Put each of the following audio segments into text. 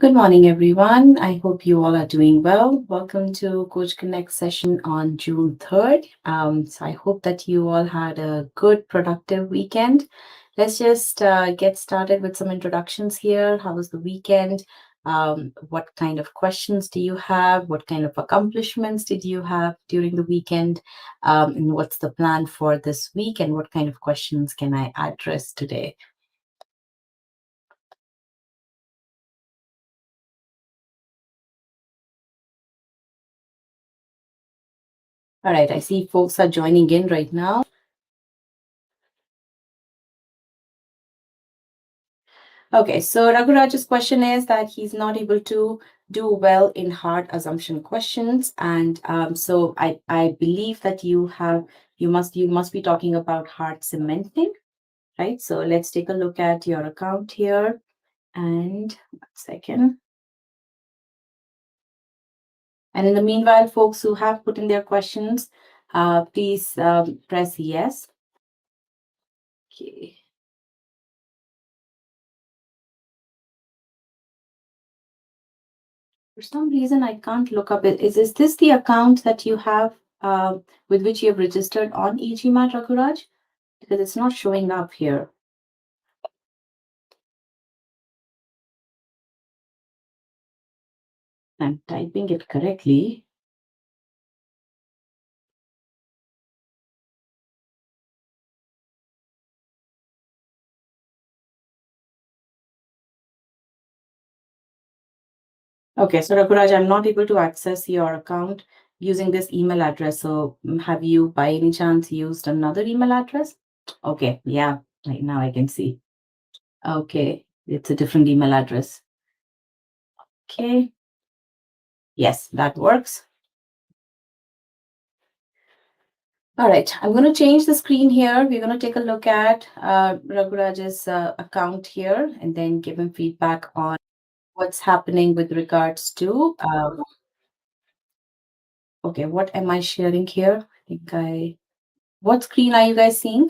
Good morning, everyone. I hope you all are doing well. Welcome to Coach Connect session on June 3rd. So I hope that you all had a good, productive weekend. Let's just get started with some introductions here. How was the weekend? What kind of questions do you have? What kind of accomplishments did you have during the weekend? And what's the plan for this week? And what kind of questions can I address today? All right, I see folks are joining in right now. Okay, so Raghuraj's question is that he's not able to do well in hard assumption questions, and so I believe that you must be talking about hard cementing, right? So let's take a look at your account here, and 1 second. And in the meanwhile, folks who have put in their questions, please press yes. Okay. For some reason, I can't look up it. Is this the account that you have with which you have registered on e-GMAT, Raghuraj? Because it's not showing up here. I'm typing it correctly. Okay, so Raghuraj, I'm not able to access your account using this email address. So have you by any chance used another email address? Okay, yeah, right now I can see. Okay, it's a different email address. Okay, yes, that works. All right, I'm going to change the screen here. We're going to take a look at Raghuraj's account here and then give him feedback on what's happening with regards to. Okay, what am I sharing here? What screen are you guys seeing?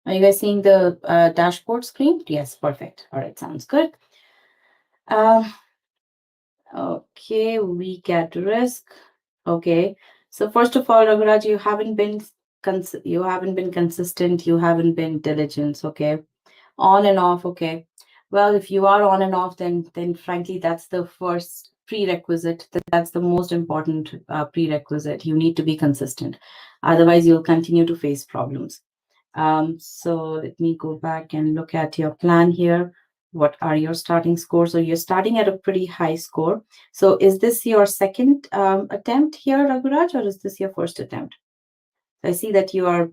Are you guys seeing the dashboard screen? Yes, perfect. All right, sounds good. Um, okay, weak at risk. Okay, so first of all, Raghuraj, you haven't been consistent. You haven't been diligent. Okay, on and off. Okay, well, if you are on and off, then frankly, that's the first prerequisite. That's the most important prerequisite. You need to be consistent. Otherwise, you'll continue to face problems. So let me go back and look at your plan here. What are your starting scores? So you're starting at a pretty high score. So is this your second attempt here, Raghuraj, or is this your first attempt? I see that you are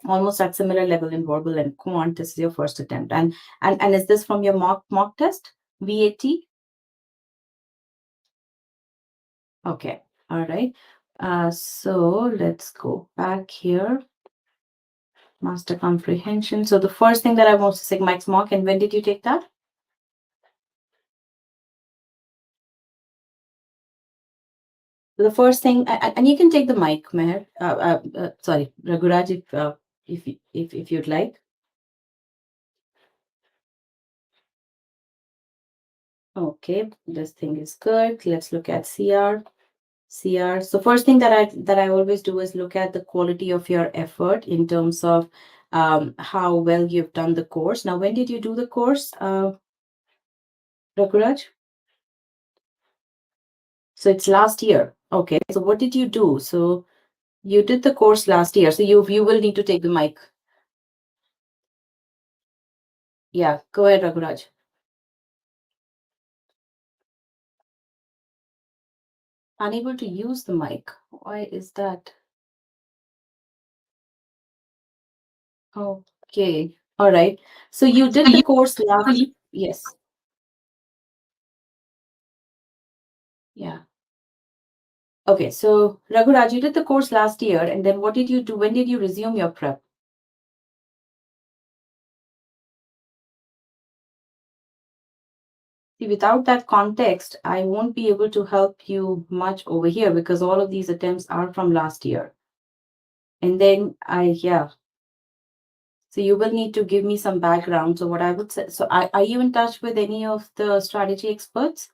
almost at similar level in verbal and quant. This is your first attempt. And is this from your mock test? VAT? Okay. All right. So let's go back here. Master comprehension. So the first thing that I want to Sigmax mock, and when did you take that? The first thing, and you can take the mic, Meher. Sorry, Raghuraj, if you'd like. Okay, this thing is good. Let's look at CR. CR. So first thing that I always do is look at the quality of your effort in terms of how well you've done the course. Now, when did you do the course, Raghuraj? So it's last year. Okay. So what did you do? So you did the course last year. So you will need to take the mic. Yeah, go ahead, Raghuraj. Unable to use the mic. Why is that? Okay. All right. So you did the course last. Yes. Yeah. Okay. So Raghuraj, you did the course last year, and then what did you do? When did you resume your prep? See, without that context, I won't be able to help you much over here because all of these attempts are from last year. And then yeah. So you will need to give me some background. So what I would say, so are you in touch with any of the strategy experts?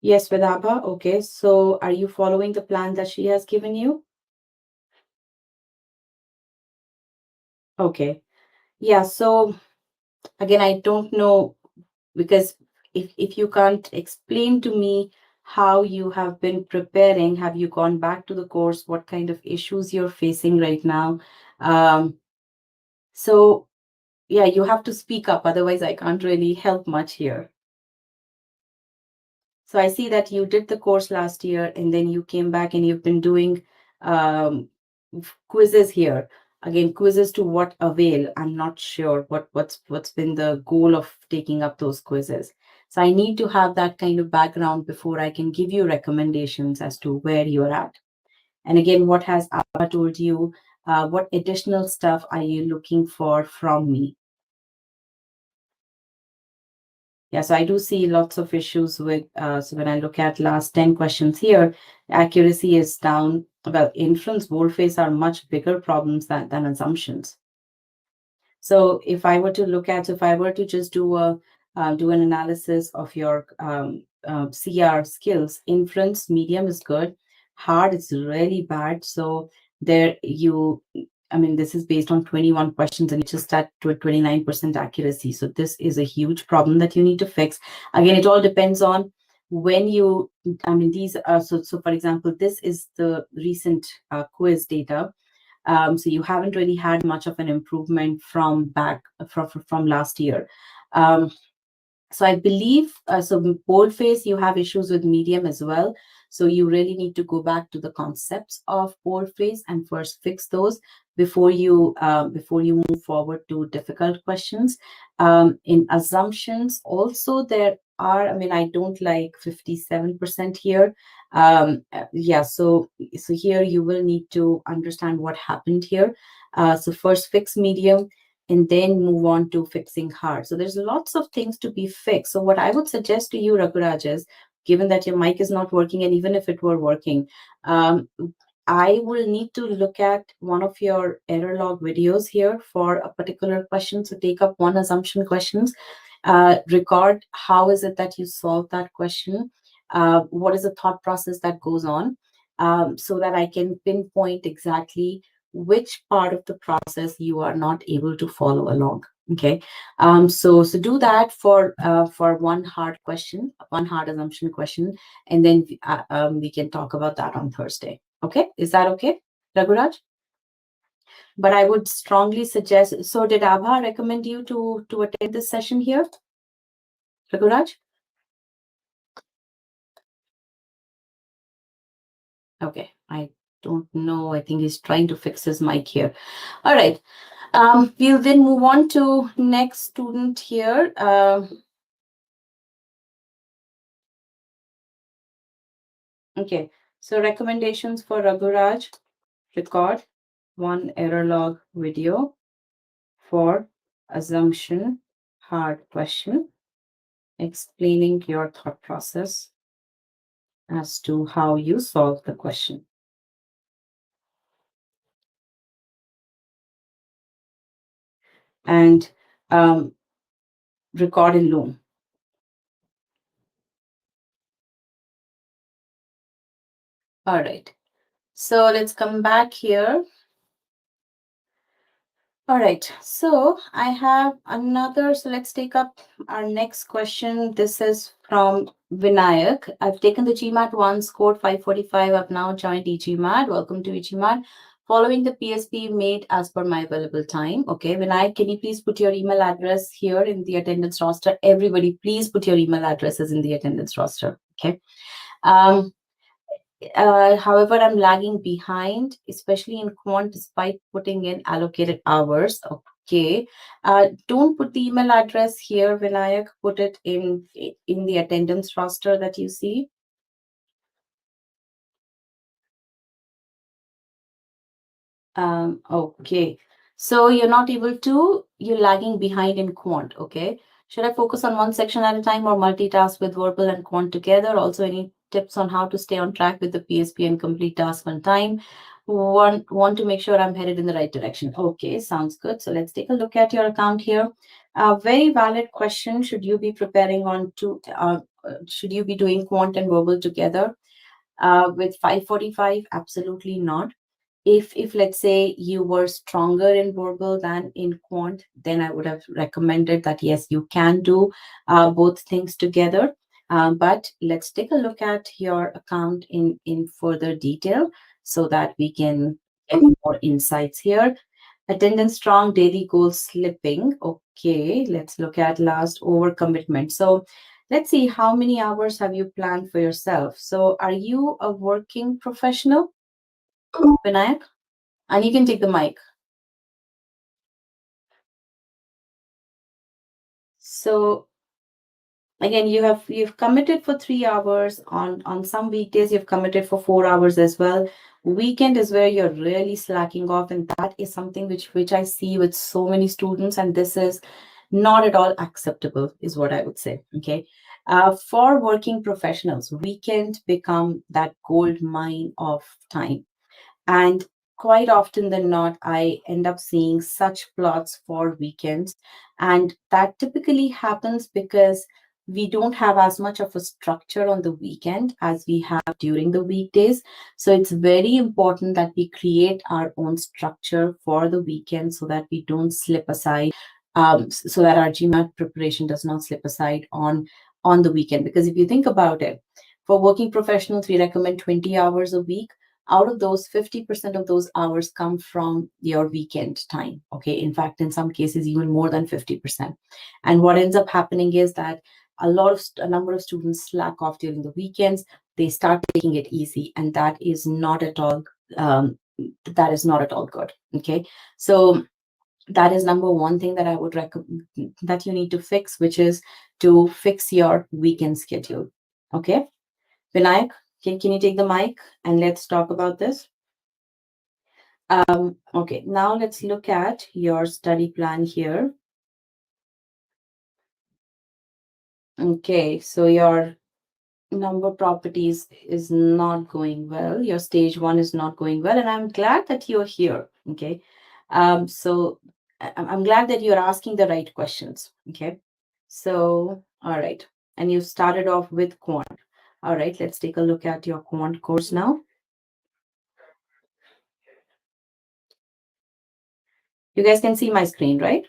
Yes, with Abha. Okay. So are you following the plan that she has given you? Okay. Yeah. So again, I don't know, because if you can't explain to me how you have been preparing, have you gone back to the course, what kind of issues you're facing right now? Um, so yeah, you have to speak up, otherwise I can't really help much here. So I see that you did the course last year and then you came back and you've been doing um, quizzes here. Again, quizzes to what avail? I'm not sure what's been the goal of taking up those quizzes. So I need to have that kind of background before I can give you recommendations as to where you're at. And again, what has Abba told you? What additional stuff are you looking for from me? Yeah, so I do see lots of issues with, so when I look at last 10 questions here, accuracy is down. Well, inference, boldface are much bigger problems than assumptions. So if I were to just do an analysis of your CR skills, inference medium is good, hard is really bad. So there you, I mean, this is based on 21 questions and it's just at to a 29% accuracy. So this is a huge problem that you need to fix. Again, it all depends on when you, I mean, these are, so for example, this is the recent quiz data. So you haven't really had much of an improvement from back from last year. Um, so I believe, so boldface, you have issues with medium as well. So you really need to go back to the concepts of boldface and first fix those before you move forward to difficult questions. In assumptions, also there are. I mean, I don't like 57% here. Yeah. So here you will need to understand what happened here. So first fix medium and then move on to fixing hard. So there's lots of things to be fixed. So what I would suggest to you, Raghuraj, is given that your mic is not working, and even if it were working, um, I will need to look at one of your error log videos here for a particular question. So take up one assumption questions, record how is it that you solve that question, what is the thought process that goes on, so that I can pinpoint exactly which part of the process you are not able to follow along. Okay. So do that for one hard question, one hard assumption question, and then we can talk about that on Thursday. Okay, is that okay, Raghuraj? But I would strongly suggest. So did Abha recommend you to attend this session here, Raghuraj? Okay, I don't know. I think he's trying to fix his mic here. All right. We'll then move on to next student here. Okay, so recommendations for Raghuraj: record one error log video for assumption hard question, explaining your thought process as to how you solve the question. And record in Loom. All right. So let's come back here. All right, so I have another. So let's take up our next question. This is from Vinayak. I've taken the GMAT 1, scored 545. I've now joined e-GMAT. Welcome to e-GMAT. Following the PSP made as per my available time. Okay, Vinayak, can you please put your email address here in the attendance roster? Everybody, please put your email addresses in the attendance roster. Okay. Um, However, I'm lagging behind, especially in Quant, despite putting in allocated hours. Okay. Don't put the email address here, Vinayak. Put it in the attendance roster that you see. Okay. So you're not able to, you're lagging behind in Quant. Okay. Should I focus on one section at a time or multitask with verbal and quant together? Also, any tips on how to stay on track with the PSP and complete task on time? Want to make sure I'm headed in the right direction. Okay, sounds good. So let's take a look at your account here. A very valid question. Should you be preparing on to? Should you be doing quant and verbal together with 545? Absolutely not. If let's say you were stronger in verbal than in quant, then I would have recommended that yes, you can do both things together. But let's take a look at your account in further detail so that we can get more insights here. Attendance strong, daily goals slipping. Okay, let's look at last overcommitment. So let's see, how many hours have you planned for yourself? So are you a working professional, Vinayak? And you can take the mic. So again, you've committed for 3 hours on some weekdays. You've committed for 4 hours as well. Weekend is where you're really slacking off, and that is something which I see with so many students, and this is not at all acceptable, is what I would say. Okay, for working professionals, weekend become that gold mine of time. And quite often than not, I end up seeing such plots for weekends. And that typically happens because we don't have as much of a structure on the weekend as we have during the weekdays. So it's very important that we create our own structure for the weekend so that we don't slip aside, so that our GMAT preparation does not slip aside on the weekend. Because if you think about it, for working professionals, we recommend 20 hours a week. Out of those, 50% of those hours come from your weekend time. Okay, in fact, in some cases even more than 50%. And what ends up happening is that a number of students slack off during the weekends. They start taking it easy, and that is not at all good. Okay, so that is number one thing that I would recommend that you need to fix, which is to fix your weekend schedule. Okay, Vinayak, can you take the mic and let's talk about this? Okay, now let's look at your study plan here. Okay, so your number properties is not going well. Your stage one is not going well, and I'm glad that you're here. Okay, so I'm glad that you're asking the right questions. Okay, so all right, and you started off with quant. All right, let's take a look at your quant course now. You guys can see my screen, right?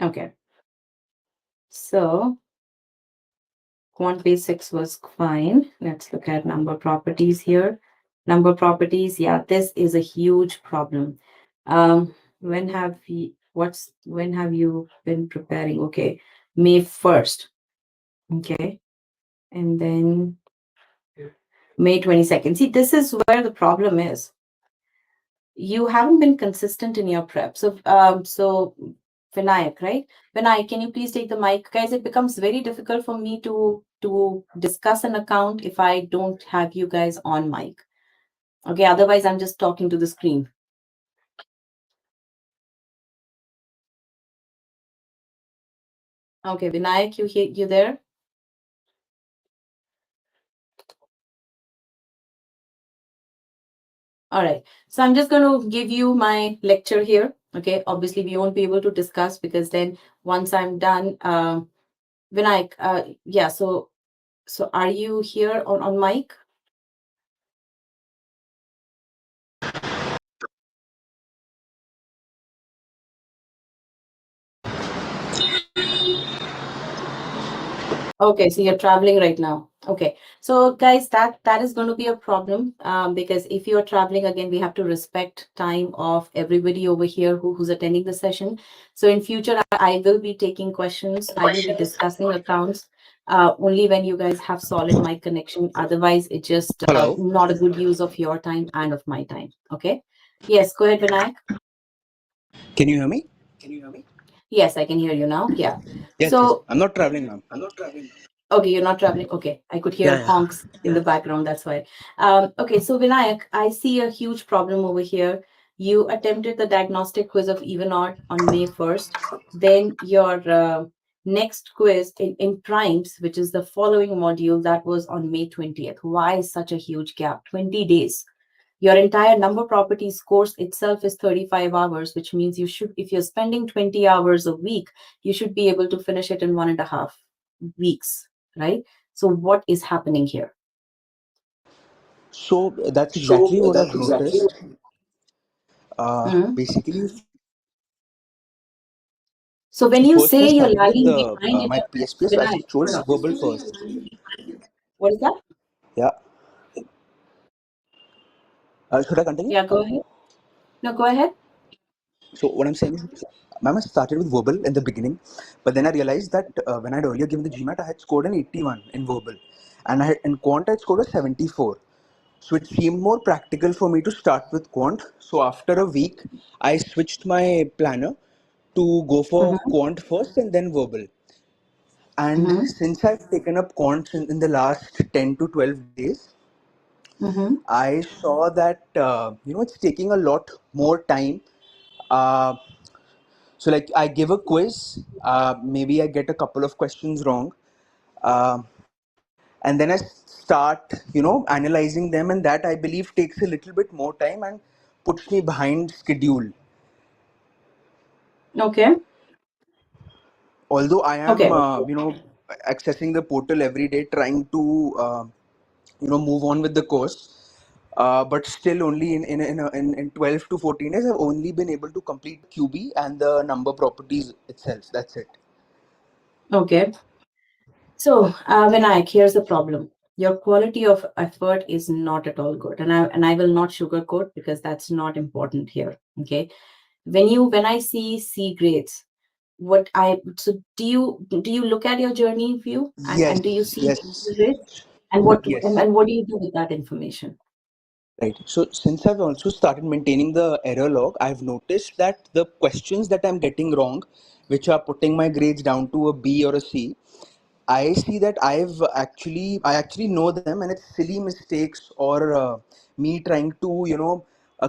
Okay, so quant basics was fine. Let's look at number properties here. Number properties, yeah, this is a huge problem. When have you been preparing? Okay, May 1st. Okay, and then May 22nd. See, this is where the problem is. You haven't been consistent in your prep. So Vinayak, right? Vinayak, can you please take the mic? Guys, it becomes very difficult for me to discuss an account if I don't have you guys on mic. Okay, otherwise I'm just talking to the screen. Okay, Vinayak, you there? All right. So I'm just going to give you my lecture here. Okay. Obviously, we won't be able to discuss because then once I'm done, Vinayak, yeah. So are you here on mic? Okay, so you're traveling right now. Okay, so guys, that is going to be a problem because if you're traveling again, we have to respect time of everybody over here who's attending the session. So in future, I will be taking questions. I will be discussing accounts only when you guys have solid mic connection. Otherwise, it's just Hello. not a good use of your time and of my time. Okay. Yes, go ahead, Vinayak. Can you hear me? Yes, I can hear you now. Yeah. Yes, yes. So I'm not traveling, ma'am. okay, you're not traveling. Okay, I could hear Yeah, yeah. honks in the background. That's why. Okay, so Vinayak, I see a huge problem over here. You attempted the diagnostic quiz of even odd on May 1st. Then your next quiz in primes, which is the following module, that was on May 20th. Why such a huge gap? 20 days. Your entire number properties course itself is 35 hours, which means you should, if you're spending 20 hours a week, you should be able to finish it in 1.5 weeks, right? So, what is happening here? So that's So exactly what that's I've exactly noticed. what. Basically, So, when so you first I say you're started with lagging the behind in my your PSPS. I Vinayak, chose verbal first. what is that? Yeah. Should I continue? Yeah, go ahead. No, go ahead. So what I'm saying is, ma'am, I started with verbal in the beginning, but then I realized that when I'd earlier given the GMAT, I had scored an 81 in verbal, and I had, in quant I had scored a 74. So it seemed more practical for me to start with quant. So after a week, I switched my planner to go for Mm-hmm, quant first and then verbal. And mm-hmm, since I've taken up quant in the last 10 to 12 days, mm-hmm. I saw that it's taking a lot more time. Uh, so like I give a quiz, maybe I get a couple of questions wrong, uh, and then I start analyzing them, and that I believe takes a little bit more time and puts me behind schedule. Okay, Although I am okay, accessing the portal every day, trying to move on with the course. But still, only in 12 to 14 days, I've only been able to complete the QB and the number properties itself. That's it. okay. So, Vinayak, here's the problem. Your quality of effort is not at all good, and I will not sugarcoat because that's not important here. Okay, when I see C grades, what I so do you look at your journey view and do you Yes, see yes, C grades and what and, yes. and what do you do with that information? Right. So since I've also started maintaining the error log, I've noticed that the questions that I'm getting wrong, which are putting my grades down to a B or a C, I see that I actually know them, and it's silly mistakes or me trying to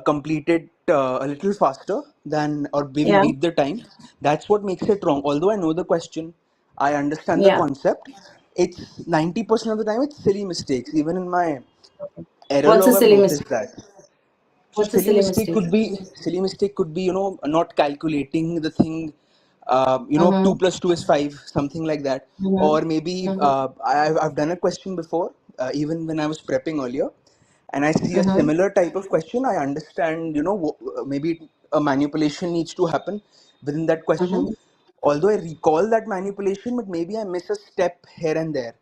complete it a little faster than or maybe Yeah, beat the time. That's what makes it wrong. Although I know the question, I understand the yeah. concept. It's 90% of the time it's silly mistakes. Even in my Okay. error What's a log, I've silly noticed mistake? that. So What's a silly mistake? silly mistake could be not calculating the thing. Two Mm-hmm. plus two is five, something like that. Mm-hmm. Or maybe Mm-hmm. I've done a question before, even when I was prepping earlier, and I see a Mm-hmm. similar type of question. I understand, maybe a manipulation needs to happen within that question. Mm-hmm. Although I recall that manipulation, but maybe I miss a step here and there.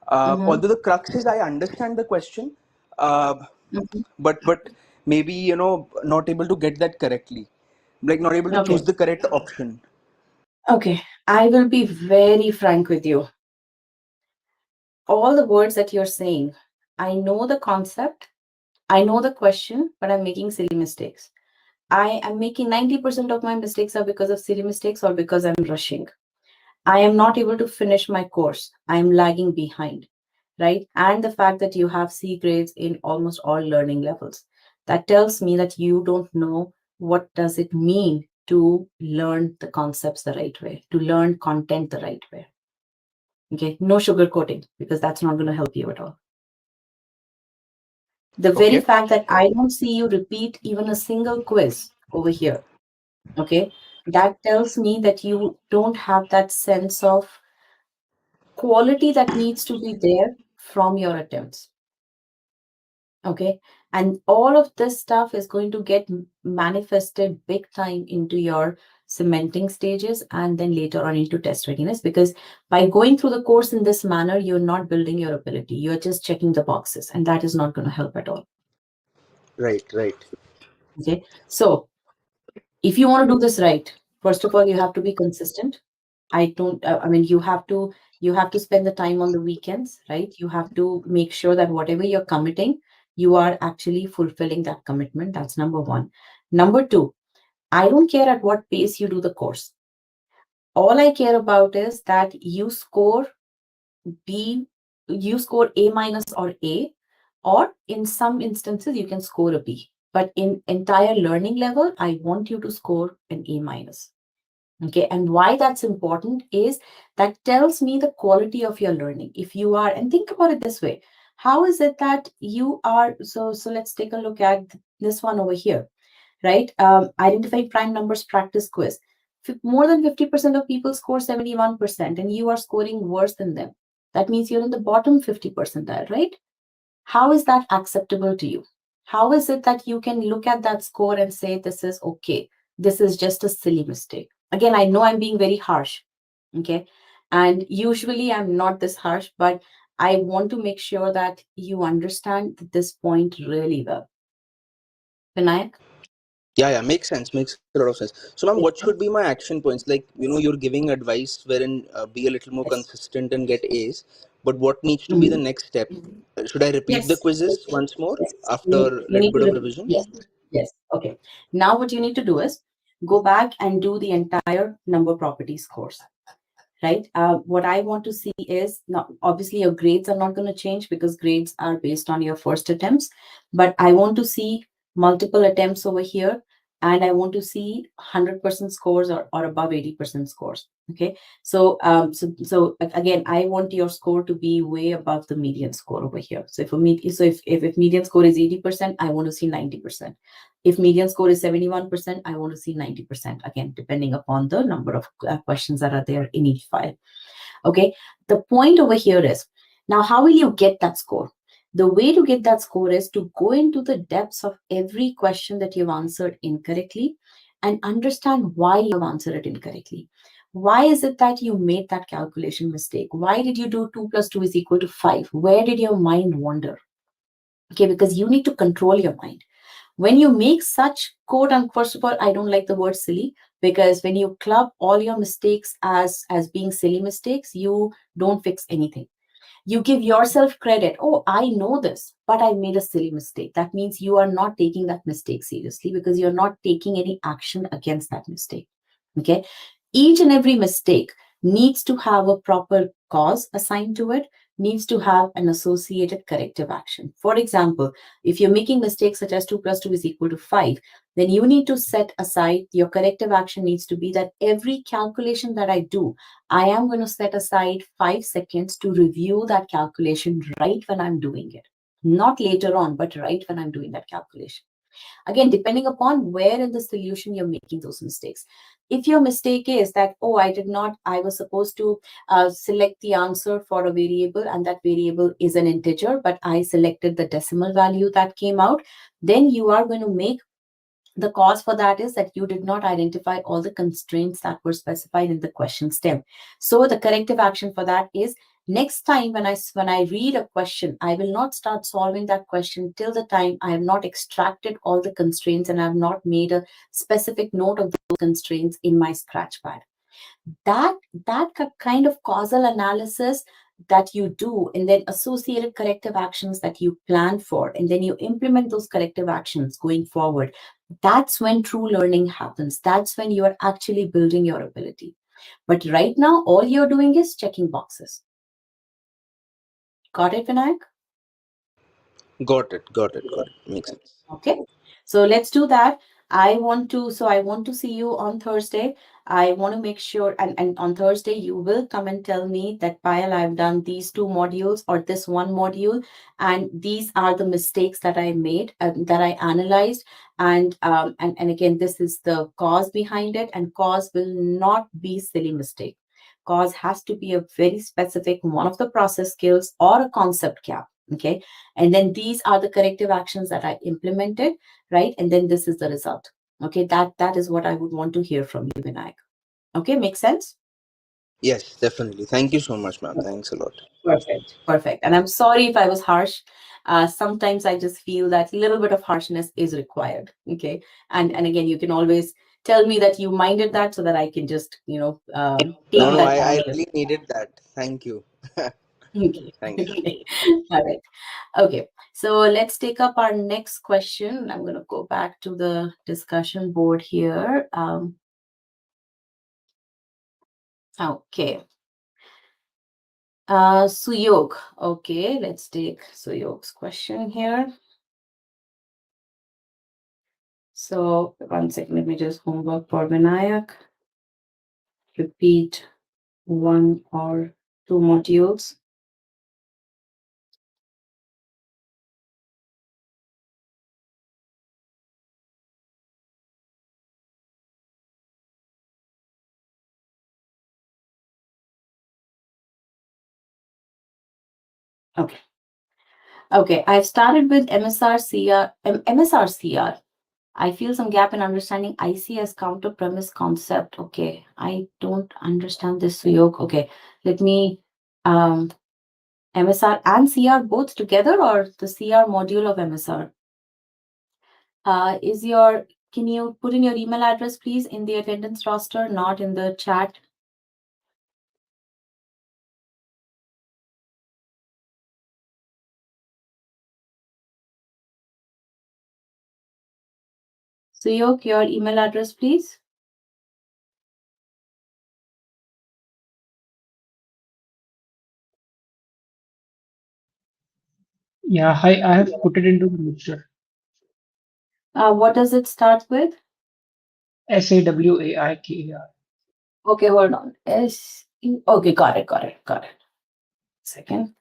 Mm-hmm. Although the crux is I understand the question, uh, Mm-hmm. but maybe not able to get that correctly, like not able to choose Okay. the correct option. Okay. I will be very frank with you. All the words that you're saying, I know the concept, I know the question, but I'm making silly mistakes. I am making 90% of my mistakes are because of silly mistakes or because I'm rushing. I am not able to finish my course. I am lagging behind, right? And the fact that you have C grades in almost all learning levels, that tells me that you don't know what does it mean to learn the concepts the right way, to learn content the right way. Okay, no sugarcoating because that's not going to help you at all. The very Okay. fact that I don't see you repeat even a single quiz over here, okay, that tells me that you don't have that sense of quality that needs to be there from your attempts. Okay. And all of this stuff is going to get manifested big time into your cementing stages and then later on into test readiness. Because by going through the course in this manner, you're not building your ability. You're just checking the boxes, and that is not going to help at all. Right, right. Okay. So if you want to do this right, first of all, you have to be consistent. I don't, I mean, you have to spend the time on the weekends, right? You have to make sure that whatever you're committing, you are actually fulfilling that commitment. That's number one. Number two, I don't care at what pace you do the course. All I care about is that B, you score A minus or A, or in some instances, you can score a B. but in entire learning level, I want you to score an A minus. Okay, and why that's important is that tells me the quality of your learning. If you are, and think about it this way, how is it that you are? So let's take a look at this one over here, right? Identify prime numbers practice quiz. More than 50% of people score 71%, and you are scoring worse than them. That means you're in the bottom 50 percentile, right? How is that acceptable to you? How is it that you can look at that score and say, this is okay? This is just a silly mistake. Again, I know I'm being very harsh, okay? And usually I'm not this harsh, but I want to make sure that you understand this point really well. Vinayak? Yeah, yeah, makes sense. Makes a lot of sense. So, ma'am, what should be my action points? Like, you're giving advice wherein be a little more Yes. consistent and get A's. But what needs to be the Mhm. next step? Should I repeat the Yes. quizzes once more Yes. after a You little need bit to of repeat. revision? Yes. Yes. Okay. Now what you need to do is go back and do the entire number properties course. Right? What I want to see is not obviously your grades are not going to change because grades are based on your first attempts, but I want to see multiple attempts over here, and I want to see 100% scores or above 80% scores. Okay, so again, I want your score to be way above the median score over here. So if median score is 80%, I want to see 90%. If median score is 71%, I want to see 90%, again, depending upon the number of questions that are there in each file. Okay. The point over here is now, how will you get that score? The way to get that score is to go into the depths of every question that you've answered incorrectly and understand why you've answered it incorrectly. Why is it that you made that calculation mistake? Why did you do 2 plus 2 is equal to 5? Where did your mind wander? Okay, because you need to control your mind when you make such quote unquote. First of all, I don't like the word silly, because when you club all your mistakes as being silly mistakes, you don't fix anything. You give yourself credit. Oh, I know this, but I made a silly mistake. That means you are not taking that mistake seriously because you're not taking any action against that mistake. Okay. Each and every mistake needs to have a proper cause assigned to it, needs to have an associated corrective action. For example, if you're making mistakes such as 2 plus 2 is equal to 5, then you need to set aside your corrective action needs to be that every calculation that I do, I am going to set aside 5 seconds to review that calculation right when I'm doing it. Not later on, but right when I'm doing that calculation. Again, depending upon where in the solution you're making those mistakes. If your mistake is that, oh, I was supposed to select the answer for a variable and that variable is an integer, but I selected the decimal value that came out, then you are going to make the cause for that is that you did not identify all the constraints that were specified in the question stem. So the corrective action for that is next time when I read a question, I will not start solving that question till the time I have not extracted all the constraints and I have not made a specific note of those constraints in my scratch pad. That kind of causal analysis that you do, and then associated corrective actions that you plan for, and then you implement those corrective actions going forward, that's when true learning happens. That's when you are actually building your ability. But right now all you're doing is checking boxes. Got it, Vinayak? Got it. Got it. Got it. Makes sense. Okay. So let's do that. I want to see you on Thursday. I want to make sure, and on Thursday, you will come and tell me that, Payal, I've done these two modules or this one module, and these are the mistakes that I made, that I analyzed. And again, this is the cause behind it, and cause will not be silly mistake. Cause has to be a very specific one of the process skills or a concept gap. Okay, and then these are the corrective actions that I implemented, right? And then this is the result. Okay, that is what I would want to hear from you, Vinayak. Okay, makes sense. Yes, definitely. Thank you so much, ma'am. Thanks a lot. Perfect, perfect. And I'm sorry if I was harsh. Sometimes I just feel that a little bit of harshness is required. Okay, and again, you can always tell me that you minded that so that I can just No, tame no, that I down a really little. needed that. Thank you. Okay, Thanks. okay, all right. Okay, so let's take up our next question. I'm going to go back to the discussion board here. Okay. Suyog. Okay, let's take Suyog's question here. So one second, let me just homework for Vinayak. Repeat one or two modules. Okay. Okay, I've started with MSRCR. MSRCR. I feel some gap in understanding IC as counter premise concept. Okay, I don't understand this Suyog. Okay, let me MSR and CR both together or the CR module of MSR? Is your Can you put in your email address please in the attendance roster, not in the chat? Suyog, your email address please. Yeah, hi, I have put it into the mixture. What does it start with? SAWAIKAR. Okay, hold on. Okay, got it. Second.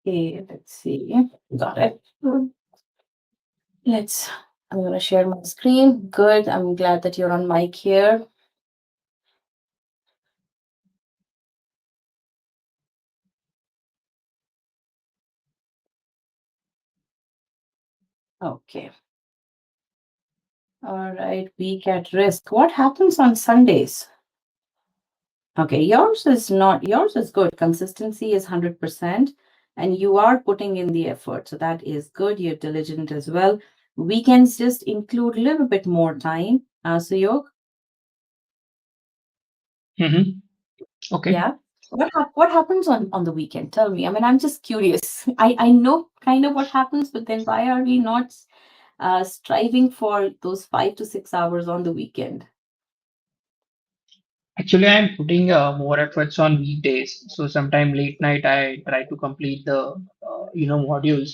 Okay, let's see. Got it. Let's, I'm going to share my screen. Good. I'm glad that you're on mic here. Okay. All right. Week at risk. What happens on Sundays? Okay. Yours is good. Consistency is 100%. And you are putting in the effort. So that is good. You're diligent as well. Weekends just include a little bit more time. Suyog? Mm-hmm. Okay. Yeah. What happens on the weekend? Tell me. I mean, I'm just curious. I know kind of what happens, but then why are we not striving for those 5 to 6 hours on the weekend? Actually, I'm putting more efforts on weekdays. So sometime late night, I try to complete the modules,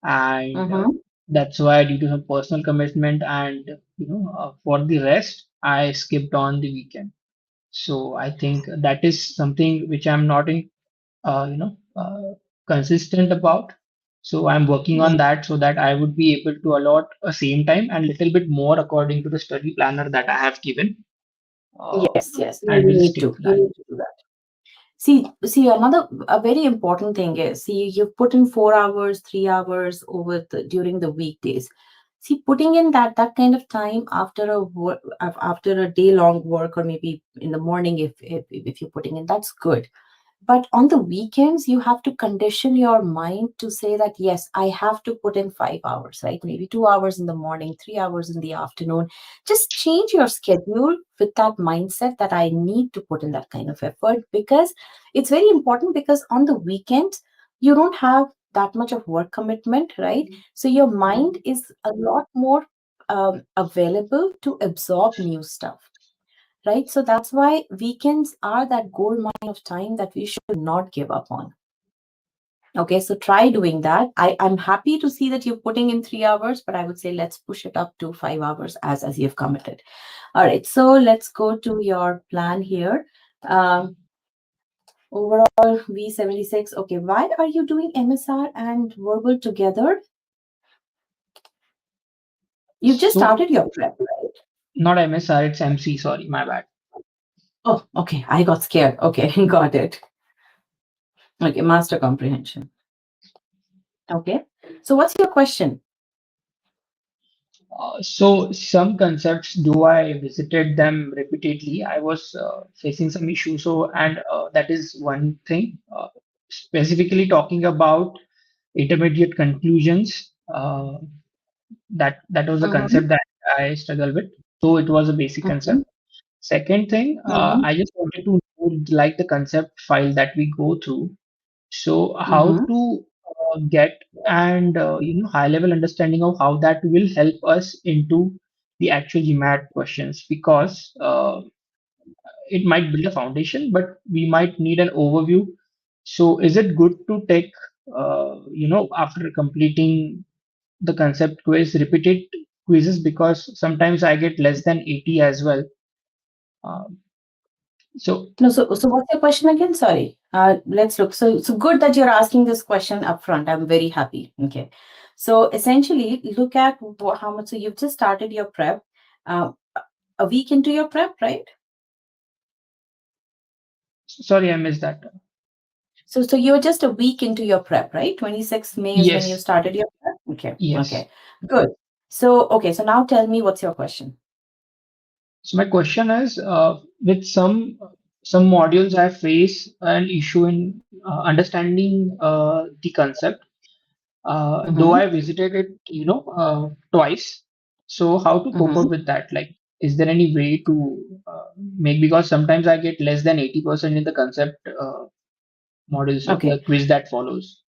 and Mm-hmm. that's why due to some personal commitment and for the rest, I skipped on the weekend. So I think that is something which I'm not in uh, you know uh, consistent about. So I'm working on that so that I would be able to allot a same time and little bit more according to the study planner that I have given. uh, Yes. and You will need stick to. to You that. need to do that. See, another a very important thing is, see, you put in 4 hours, 3 hours during the weekdays. See, putting in that kind of time after after a day long work, or maybe in the morning, if you're putting in, that's good. But on the weekends, you have to condition your mind to say that, yes, I have to put in 5 hours, right? Maybe 2 hours in the morning, 3 hours in the afternoon. Just change your schedule with that mindset that I need to put in that kind of effort, because it's very important, because on the weekends, you don't have that much of work commitment, right? So your mind is a lot more available to absorb new stuff, right? So that's why weekends are that gold mine of time that we should not give up on. Okay, so try doing that. I'm happy to see that you're putting in 3 hours, but I would say let's push it up to 5 hours as you've committed. All right, so let's go to your plan here. Overall V76. Okay, why are you doing MSR and verbal together? You've just So started your prep, right? not MSR, it's MC. Sorry, my bad. Oh, okay. I got scared. Okay, got it. Okay, master comprehension. Okay. So what's your question? So some concepts, do I visited them repeatedly? I was facing some issues. So and that is one thing. Specifically talking about intermediate conclusions. That was the Mm-hmm. concept that I struggle with. So it was a basic concept. Second thing, Mm-hmm. I just wanted to know, like the concept file that we go through. So how Mm-hmm. to get and high level understanding of how that will help us into the actual GMAT questions, because it might build a foundation, but we might need an overview. So is it good to take, after completing the concept quiz, repeated quizzes, because sometimes I get less than 80 as well. Um, so No, so what's your question again? Sorry. Let's look. So good that you're asking this question upfront. I'm very happy. Okay. So essentially, look at how much. So you've just started your prep, uh, a week into your prep, right? sorry, I missed that. So you're just a week into your prep, right? 26th May is when you Yes, started your prep. Okay. yes. Okay. Good. So okay. So now tell me what's your question. So my question is, with some modules, I face an issue in understanding the concept. Though Mm-hmm. I visited it, twice. So how to cope Mm-hmm. up with that? Like, is there any way to make, because sometimes I get less than 80% in the concept modules, Okay. the quiz that follows.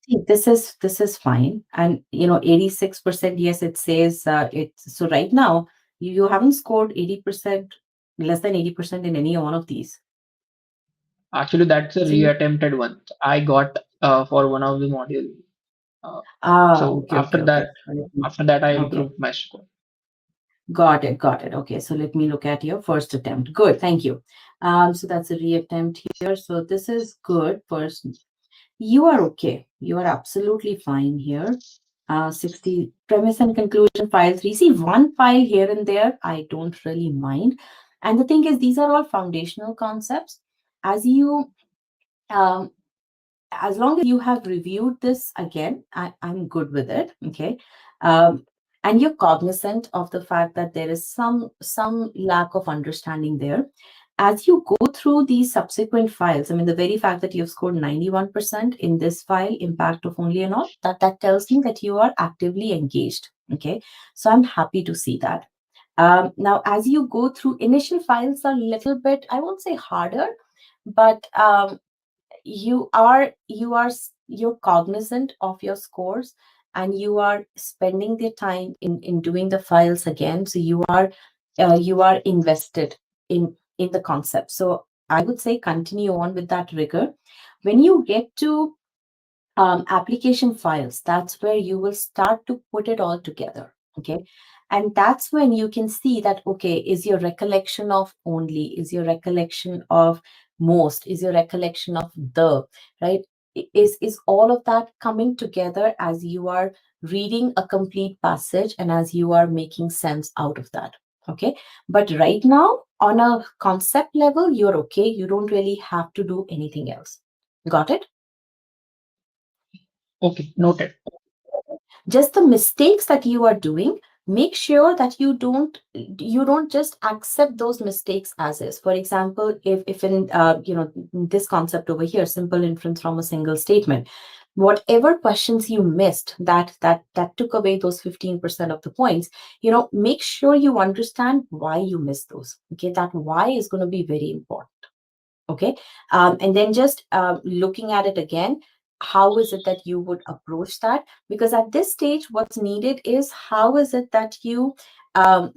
See, this is fine. And 86%, yes, it says it's so right now you haven't scored 80%, less than 80% in any one of these. Actually, that's a So you reattempted one. I got for one of the module. Uh, so okay, okay, okay. So after that, I okay. improved my score. Got it, got it. Okay, so let me look at your first attempt. Good, thank you. So that's a reattempt here. So this is good. First, you are okay. You are absolutely fine here. 60 premise and conclusion file 3. See, one file here and there, I don't really mind. And the thing is, these are all foundational concepts. As you um, as long as you have reviewed this again, I'm good with it. Okay. Um, and you're cognizant of the fact that there is some lack of understanding there. As you go through these subsequent files, I mean, the very fact that you've scored 91% in this file, impact of only and all, that tells me that you are actively engaged. Okay. So I'm happy to see that. Now, as you go through, initial files are a little bit, I won't say harder, but you're cognizant of your scores, and you are spending the time in doing the files again, so you are invested in the concept. So I would say continue on with that rigor. When you get to application files, that's where you will start to put it all together. Okay. And that's when you can see that, okay, is your recollection of only, is your recollection of most, is your recollection of the, right? Is all of that coming together as you are reading a complete passage and as you are making sense out of that. Okay. But right now, on a concept level, you're okay. You don't really have to do anything else. Got it? Okay, noted. Just the mistakes that you are doing, make sure that you don't just accept those mistakes as is. For example, if in this concept over here, simple inference from a single statement, whatever questions you missed that took away those 15% of the points, make sure you understand why you missed those. Okay, that why is going to be very important. Okay. And then just looking at it again, how is it that you would approach that? Because at this stage, what's needed is how is it um,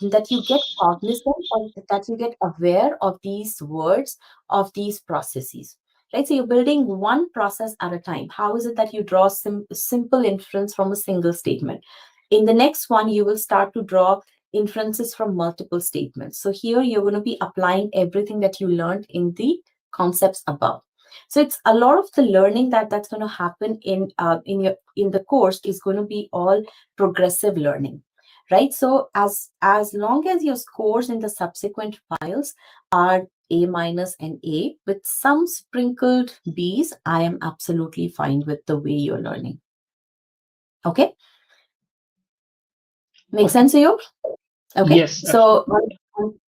that you get cognizant, or that you get aware of these words, of these processes, right? So you're building one process at a time. How is it that you draw simple inference from a single statement? In the next one, you will start to draw inferences from multiple statements. So here you're going to be applying everything that you learned in the concepts above. So it's a lot of the learning that's going to happen in the course is going to be all progressive learning, right? So as long as your scores in the subsequent files are A minus and A with some sprinkled B's, I am absolutely fine with the way you're learning. Okay, make Okay. sense to you? Okay, Yes, so absolutely.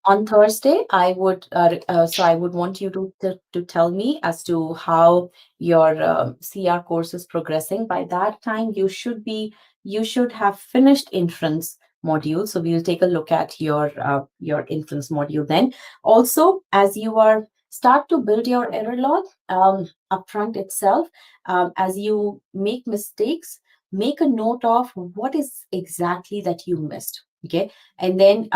on Thursday, I would want you to tell me as to how your CR course is progressing. By that time, you should have finished inference module. So we will take a look at your inference module then. Also, as you are start to build your error log upfront itself, as you make mistakes, make a note of what is exactly that you missed. Okay. And then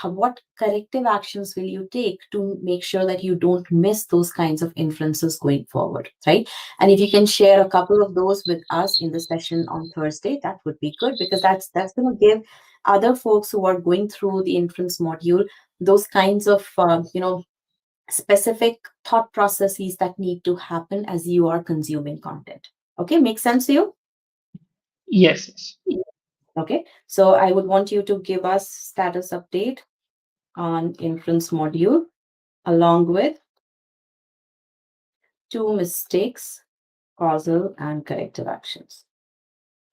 what corrective actions will you take to make sure that you don't miss those kinds of inferences going forward, right? And if you can share a couple of those with us in the session on Thursday, that would be good, because that's going to give other folks who are going through the inference module those kinds of specific thought processes that need to happen as you are consuming content. Okay, makes sense to you? Yes, yes. Okay, so I would want you to give us status update on inference module along with two mistakes, causal and corrective actions.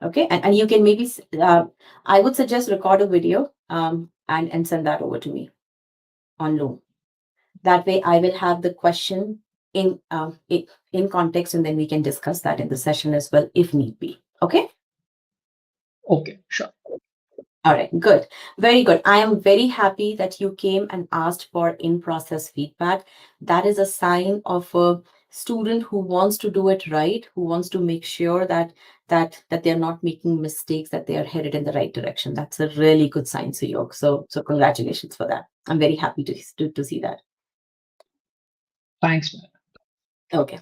Okay, and you can maybe, I would suggest record a video and send that over to me on Loom. That way, I will have the question in context, and then we can discuss that in the session as well if need be. Okay. Okay, sure. All right, good. Very good. I am very happy that you came and asked for in-process feedback. That is a sign of a student who wants to do it right, who wants to make sure that they're not making mistakes, that they are headed in the right direction. That's a really good sign, Suyog. So congratulations for that. I'm very happy to see that. Thanks, man. Okay.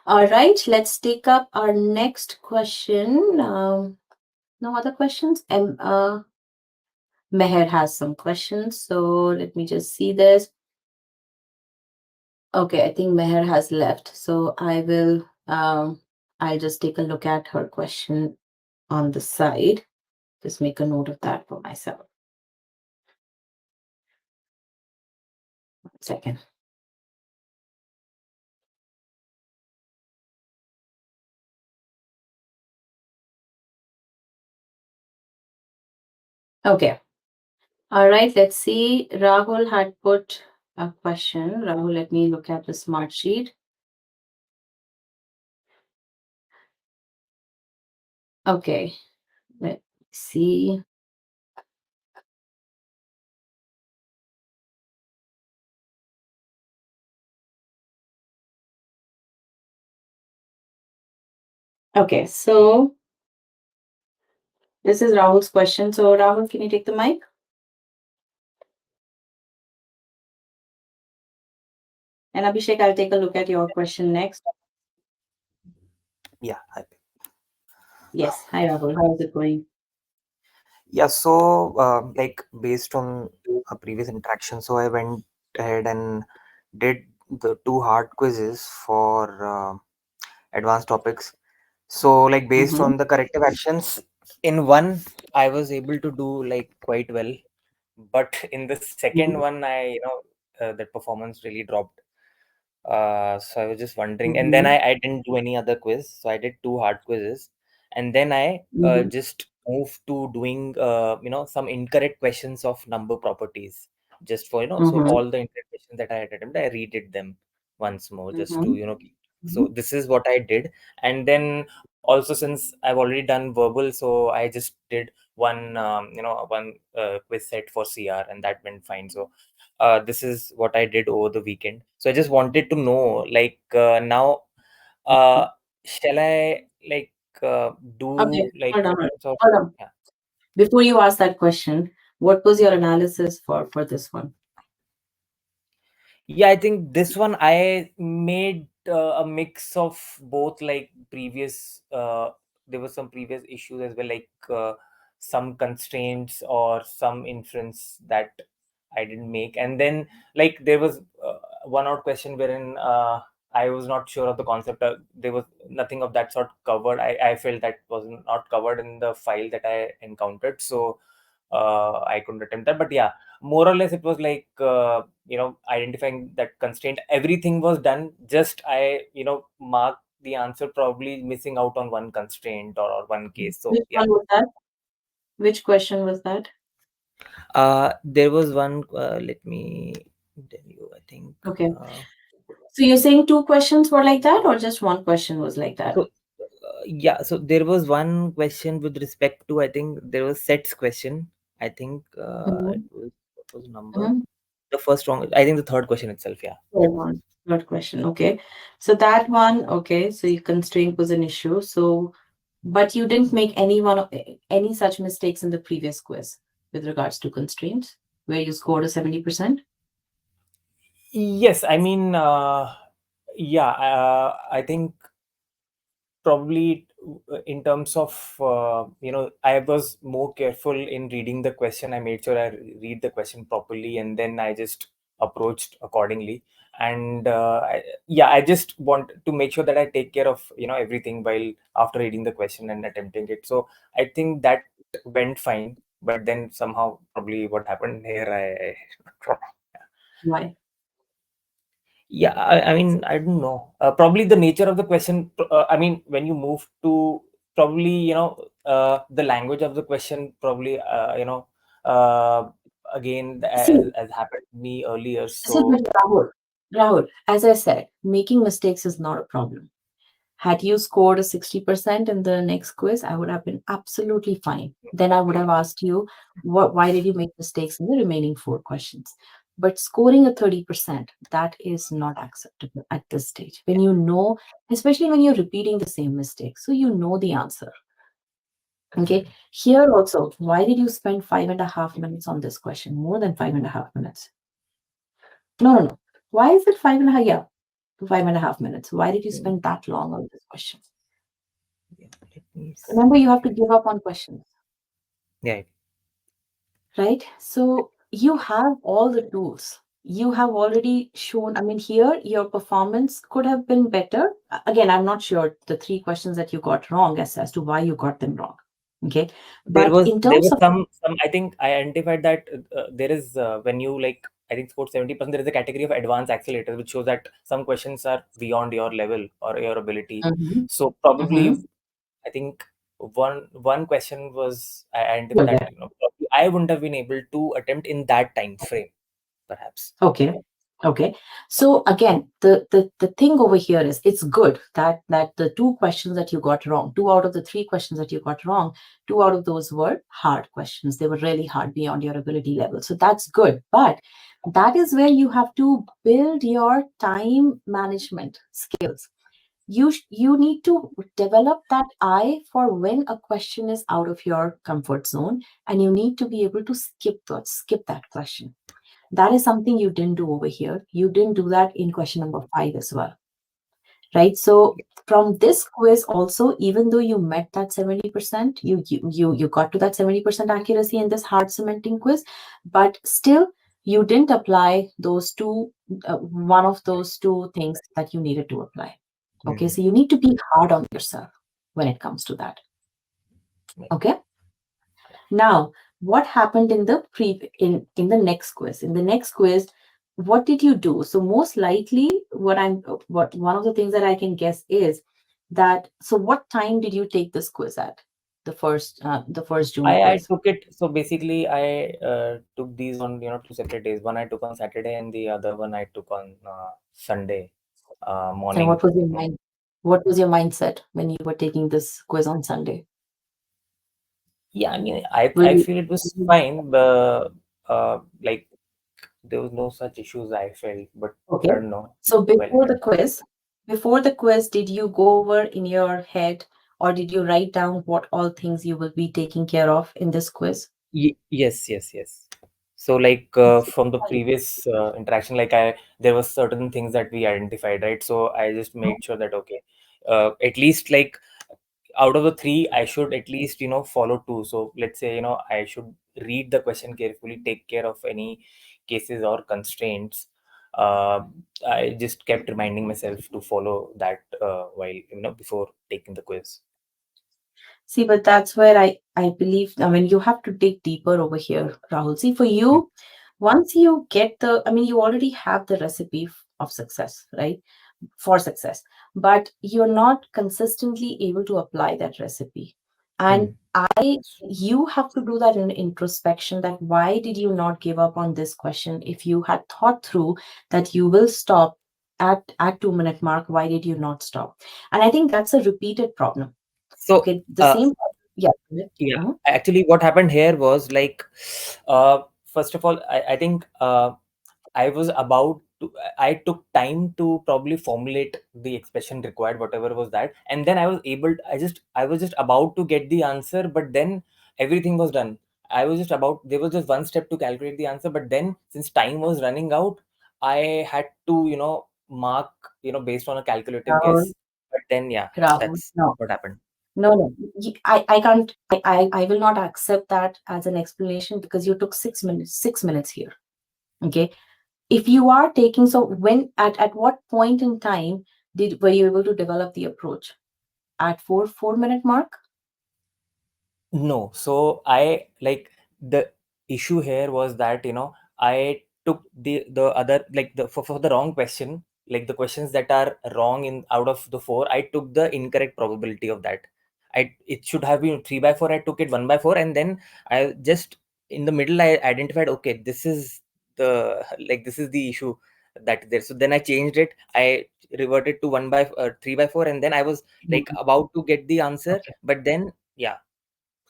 All right, let's take up our next question. No other questions? Meher has some questions, so let me just see this. Okay, I think Meher has left, so I'll just take a look at her question on the side. Just make a note of that for myself. 1 second. Okay. All right, let's see. Rahul had put a question. Rahul, let me look at the smart sheet. Okay, let's see. Okay, so this is Rahul's question. So, Rahul, can you take the mic? And Abhishek, I'll take a look at your question next. Yeah, Yes. Hi, Rahul. How is it going? yeah. So, like based on a previous interaction, so I went ahead and did the two hard quizzes for advanced topics. So, like based Mm-hmm. on the corrective actions, in one I was able to do like quite well, but in the second Mm-hmm. one, that performance really dropped. So I was just wondering, and then Mm-hmm. I didn't do any other quiz. So I did two hard quizzes, and then I Mm-hmm. just moved to doing some incorrect questions of number properties, just for so Mm-hmm. all the incorrect questions that I had attempted, I redid them once more just to Mm-hmm. so this is what I did. And then also, since I've already done verbal, so I just did one quiz set for CR, and that went fine. So this is what I did over the weekend. So I just wanted to know, like, now, Mm-hmm. uh, shall I like Okay, do like hold on, questions of hold on. yeah. Before you ask that question, what was your analysis for this one? Yeah, I think this one I made a mix of both, like previous there were some previous issues as well, like some constraints or some inference that I didn't make. And then like there was one odd question wherein I was not sure of the concept. There was nothing of that sort covered. I felt that was not covered in the file that I encountered. So I couldn't attempt that. But yeah, more or less it was like identifying that constraint. Everything was done. Just I marked the answer, probably missing out on one constraint or one case. So Which yeah. one was that? Which question was that? There was one. Let me tell you. I think. Okay. Uh, So you're saying two questions were like that, or just one question was like that? so yeah. So there was one question with respect to. I think there was sets question. I think it Mm-hmm. was what was number. Mm-hmm. The first wrong. I think the third question itself. Yeah. Third one. Third question. Okay. So that one, okay. So your constraint was an issue. So, but you didn't make any such mistakes in the previous quiz. with regards to constraints, where you scored a 70%? Yes, I mean, yeah, I think probably in terms of I was more careful in reading the question. I made sure I read the question properly, and then I just approached accordingly. And yeah, I just want to make sure that I take care of everything while after reading the question and attempting it. So I think that went fine, but then somehow probably what happened here, I Why? yeah, I mean, I don't know. Probably the nature of the question. I mean, when you move to probably, the language of the question, probably, uh, again, See, as happened to me earlier. see, So, but Rahul, as I said, making mistakes is not a problem. Had you scored a 60% in the next quiz, I would have been absolutely fine. Then I would have asked you, why did you make mistakes in the remaining four questions? But scoring a 30%, that is not acceptable at this stage. When you know, especially when you're repeating the same mistake, so you know the answer. Okay. Here also, why did you spend 5.5 minutes on this question? More than 5.5 minutes. No, no, no. Why is it 5.5? Yeah, 5.5 minutes. Why did you mm, spend that long on this question? yeah, let me Remember, you see. have to give up on questions, Yeah. right? So you have all the tools. You have already shown, I mean, here your performance could have been better. Again, I'm not sure the three questions that you got wrong as to why you got them wrong. Okay. there But was in there terms was of, some I think I identified that there is when you like I think scored 70%, there is a category of advanced accelerators which shows that some questions are beyond your level or your ability. Mhm, So probably mhm. I think one question was I identified Good that there. probably I wouldn't have been able to attempt in that time frame perhaps. Okay. Okay. So again, the thing over here is it's good that the two questions that you got wrong, two out of the three questions that you got wrong, two out of those were hard questions. They were really hard beyond your ability level. So that's good. But that is where you have to build your time management skills. You need to develop that eye for when a question is out of your comfort zone, and you need to be able to skip that question. That is something you didn't do over here. You didn't do that in question number five as well, right? So from this quiz also, even though you met that 70%, you got to that 70% accuracy in this hard cementing quiz, but still you didn't apply those two, one of those two things that you needed to apply. Okay, Mhm. so you need to be hard on yourself when it comes to that. Okay. Now, what happened in the in the next quiz? In the next quiz, what did you do? So most likely, what one of the things that I can guess is that. So what time did you take this quiz at? The first June I quiz. took it. So basically, I took these on two separate days. One I took on Saturday, and the other one I took on Sunday And morning. what was your mind? What was your mindset when you were taking this quiz on Sunday? Yeah, I mean, I Will feel it was you, fine. But like there was no such issues I felt, but okay. I don't know. So Well, before the quiz, did you go over in your head or did you write down what all things you will be taking care of in this quiz? yes, yes, yes. So like from the previous interaction, like there was certain things that we identified, right? So I just made sure that okay, at least like out of the three, I should at least follow two. So let's say I should read the question carefully, take care of any cases or constraints. Uh, I just kept reminding myself to follow that while before taking the quiz. See, but that's where I believe, I mean, you have to dig deeper over here, Rahul. See, for Mm, you, once you get I mean, you already have the recipe of success, right? For success, but you're not consistently able to apply that recipe. And mm, you have to do that in introspection, that why did you not give up on this question? If you had thought through that you will stop at 2 minute mark, why did you not stop? And I think that's a repeated problem. So Okay, the same. Yeah. yeah, Uh-huh. actually, what happened here was like, first of all, I think I was about to, I took time to probably formulate the expression required, whatever was that. And then I was able, I was just about to get the answer, but then everything was done. I was just about, there was just one step to calculate the answer, but then since time was running out, I had to, mark, based on a calculative Rahul, guess. But then, yeah, Rahul, that's no, what happened. no, no. I can't. I will not accept that as an explanation because you took 6 minutes. 6 minutes here. Okay. If you are taking, so when at what point in time were you able to develop the approach? At 4 minute mark? No, so I like, the issue here was that, I took the other, like, for the wrong question, like the questions that are wrong in out of the four, I took the incorrect probability of that. It should have been 3/4. I took it 1/4, and then I just, in the middle, I identified, okay, this is the, like, this is the issue that there. So then I changed it. I reverted to 3/4, and then I was like Mhm. about to get the answer, Okay. but then, yeah,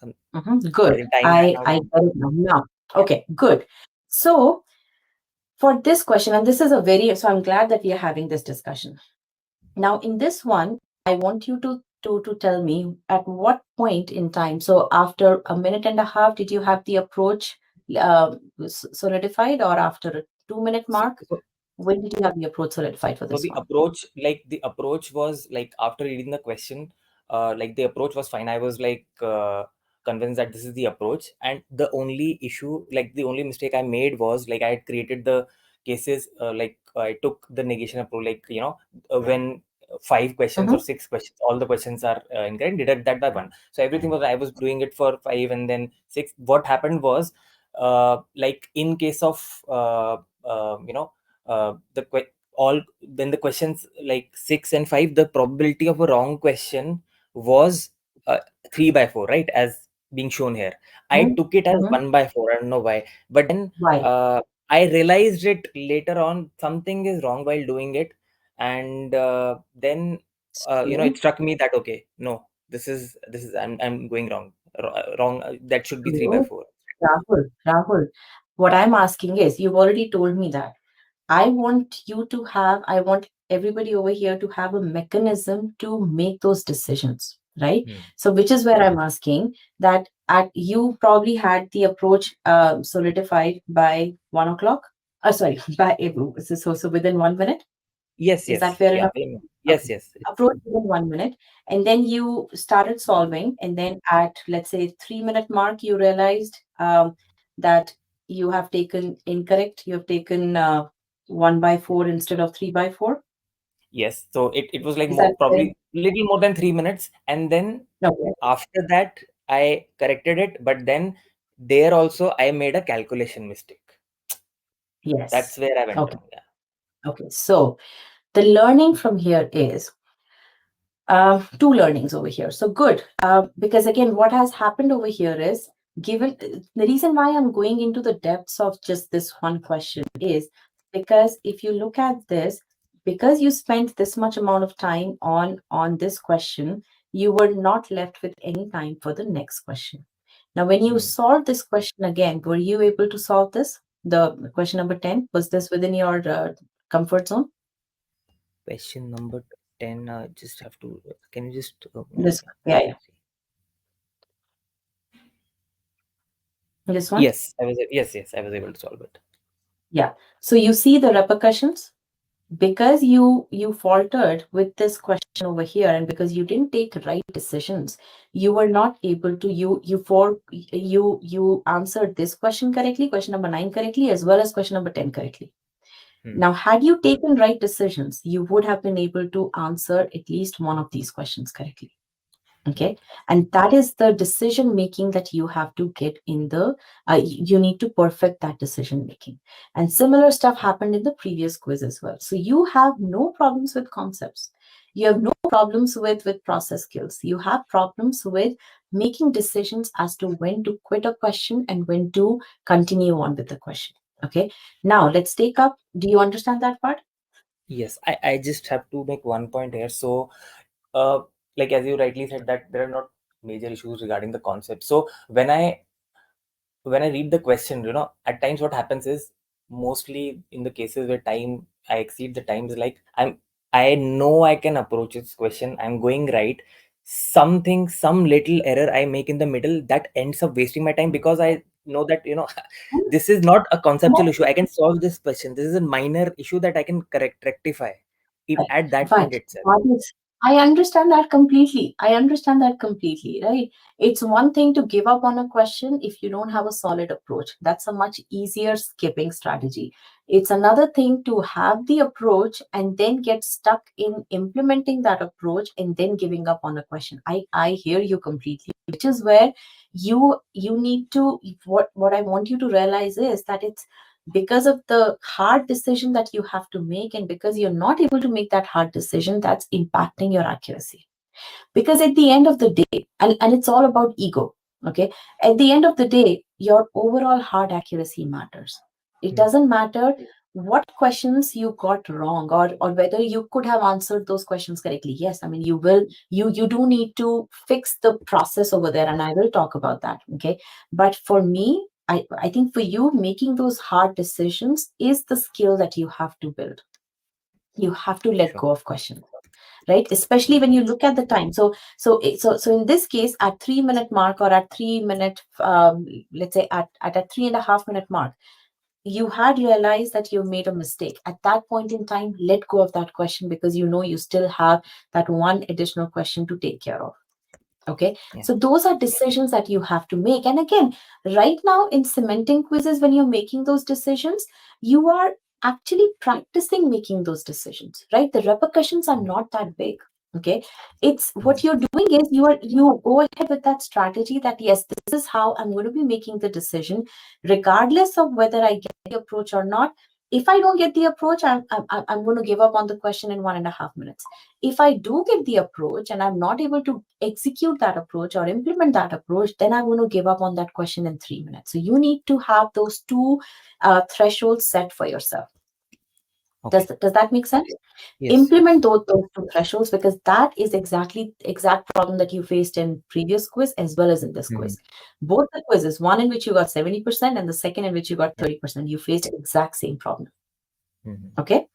I Good. think time ran I out. I get it now. Okay, good. So for this question, and this is a very, so I'm glad that we are having this discussion. Now, in this one, I want you to tell me at what point in time. So after a minute and a half, did you have the approach solidified, or after a 2 minute So, mark? so, When did you have the approach solidified for so this the one? approach, was like, after reading the question, like, the approach was fine. I was like, convinced that this is the approach, and the only issue, like, the only mistake I made was, like, I had created the cases, like, I took the negation approach, like, when five questions or Mm-hmm. six questions, all the questions are incorrect, deduct that by one. So everything was, I was doing it for five and then six. What happened was, like, in case of, the all, when the questions like 6 and 5, the probability of a wrong question was, uh, 3/4, right, as being shown here. I took it as Mm-hmm. 1/4. I don't know why, but then, Why? I realized it later on, something is wrong while doing it, and then, it So, struck me that, okay, no, this is I'm going wrong. Wrong, that should be three by so four. Rahul, what I'm asking is, you've already told me that. I want everybody over here to have a mechanism to make those decisions, right? Hmm. So, which is where I'm asking that you probably had the approach solidified by 1 o'clock. Sorry, so within 1 minute. Yes, Is that yes, fair yeah, enough? Okay. yes, yes. Approach within 1 minute, and then you started solving, and then at, let's say, 3 minute mark, you realized that you have taken incorrect. You have taken 1/4 instead of 3/4. Yes, so it was like Is that more, fair? probably little more than 3 minutes, and then Okay. after that I corrected it, but then there also I made a calculation mistake. That's Yes. where I went Okay. wrong. Yeah. Okay. So the learning from here is two learnings over here. So good. Because again, what has happened over here is, given the reason why I'm going into the depths of just this one question is because if you look at this, because you spent this much amount of time on this question, you were not left with any time for the next question. Now, when you Hmm. solve this question again, were you able to solve this? The question number 10, was this within your comfort zone? Question number 10. Just have to. Can you just? This, Yeah. yeah, yeah. This one? Yes, I was. Yes, yes, I was able to solve it. Yeah. So you see the repercussions because you faltered with this question over here, and because you didn't take right decisions, you were not able to you answered this question correctly, question number 9 correctly, as well as question number 10 correctly. Hmm. Now, had you taken right decisions, you would have been able to answer at least one of these questions correctly. Hmm. Okay, and that is the decision making that you have to get in the you need to perfect that decision making. And similar stuff happened in the previous quiz as well. So you have no problems with concepts, you have no problems with process skills, you have problems with making decisions as to when to quit a question and when to continue on with the question. Okay, now let's take up, do you understand that part? Yes, I just have to make one point here. So, uh, like, as you rightly said, that there are not major issues regarding the concept. So when I read the question, at times what happens is, mostly in the cases where time I exceed the time, is like, I know I can approach this question. I'm going right. some little error I make in the middle that ends up wasting my time, because I know that, this is not a conceptual issue. I can solve this question. This is a minor issue that I can rectify at that point But itself. that is, I understand that completely. I understand that completely, right? It's one thing to give up on a question if you don't have a solid approach. That's a much easier skipping strategy. It's another thing to have the approach and then get stuck in implementing that approach and then giving up on a question. I hear you completely, which is where you need to, what I want you to realize is that it's because of the hard decision that you have to make, and because you're not able to make that hard decision, that's impacting your accuracy. Because at the end of the day, and it's all about ego, okay, at the end of the day, your overall hard accuracy matters. It Hmm. doesn't matter what questions you got wrong, or whether you could have answered those questions correctly. Yes, I mean, you do need to fix the process over there, and I will talk about that, okay. But for me, I think for you, making those hard decisions is the skill that you have to build. You have to let Sure. go of questions, right? Especially when you look at the time. So in this case, at 3 minute mark, or at 3 minute, let's say at a 3.5 minute mark, you had realized that you made a mistake. At that point in time, let go of that question, because you know you still have that one additional question to take care of. Okay, Yeah. so those are decisions that you have to make. And again, right now in cementing quizzes, when you're making those decisions, you are actually practicing making those decisions, right? The repercussions are not that big. Okay, it's what you're doing is you go ahead with that strategy that yes, this is how I'm going to be making the decision, regardless of whether I get the approach or not. If I don't get the approach, I'm going to give up on the question in 1.5 minutes. If I do get the approach and I'm not able to execute that approach or implement that approach, then I'm going to give up on that question in 3 minutes. So you need to have those two thresholds set for yourself. Okay. Does that make sense? Yes. Implement those two thresholds, because that is exact problem that you faced in previous quiz as well as in this Hmm. quiz. Both the quizzes, one in which you got 70% and the second in which you got Yeah. 30%, you faced exact same problem. Hmm. Okay.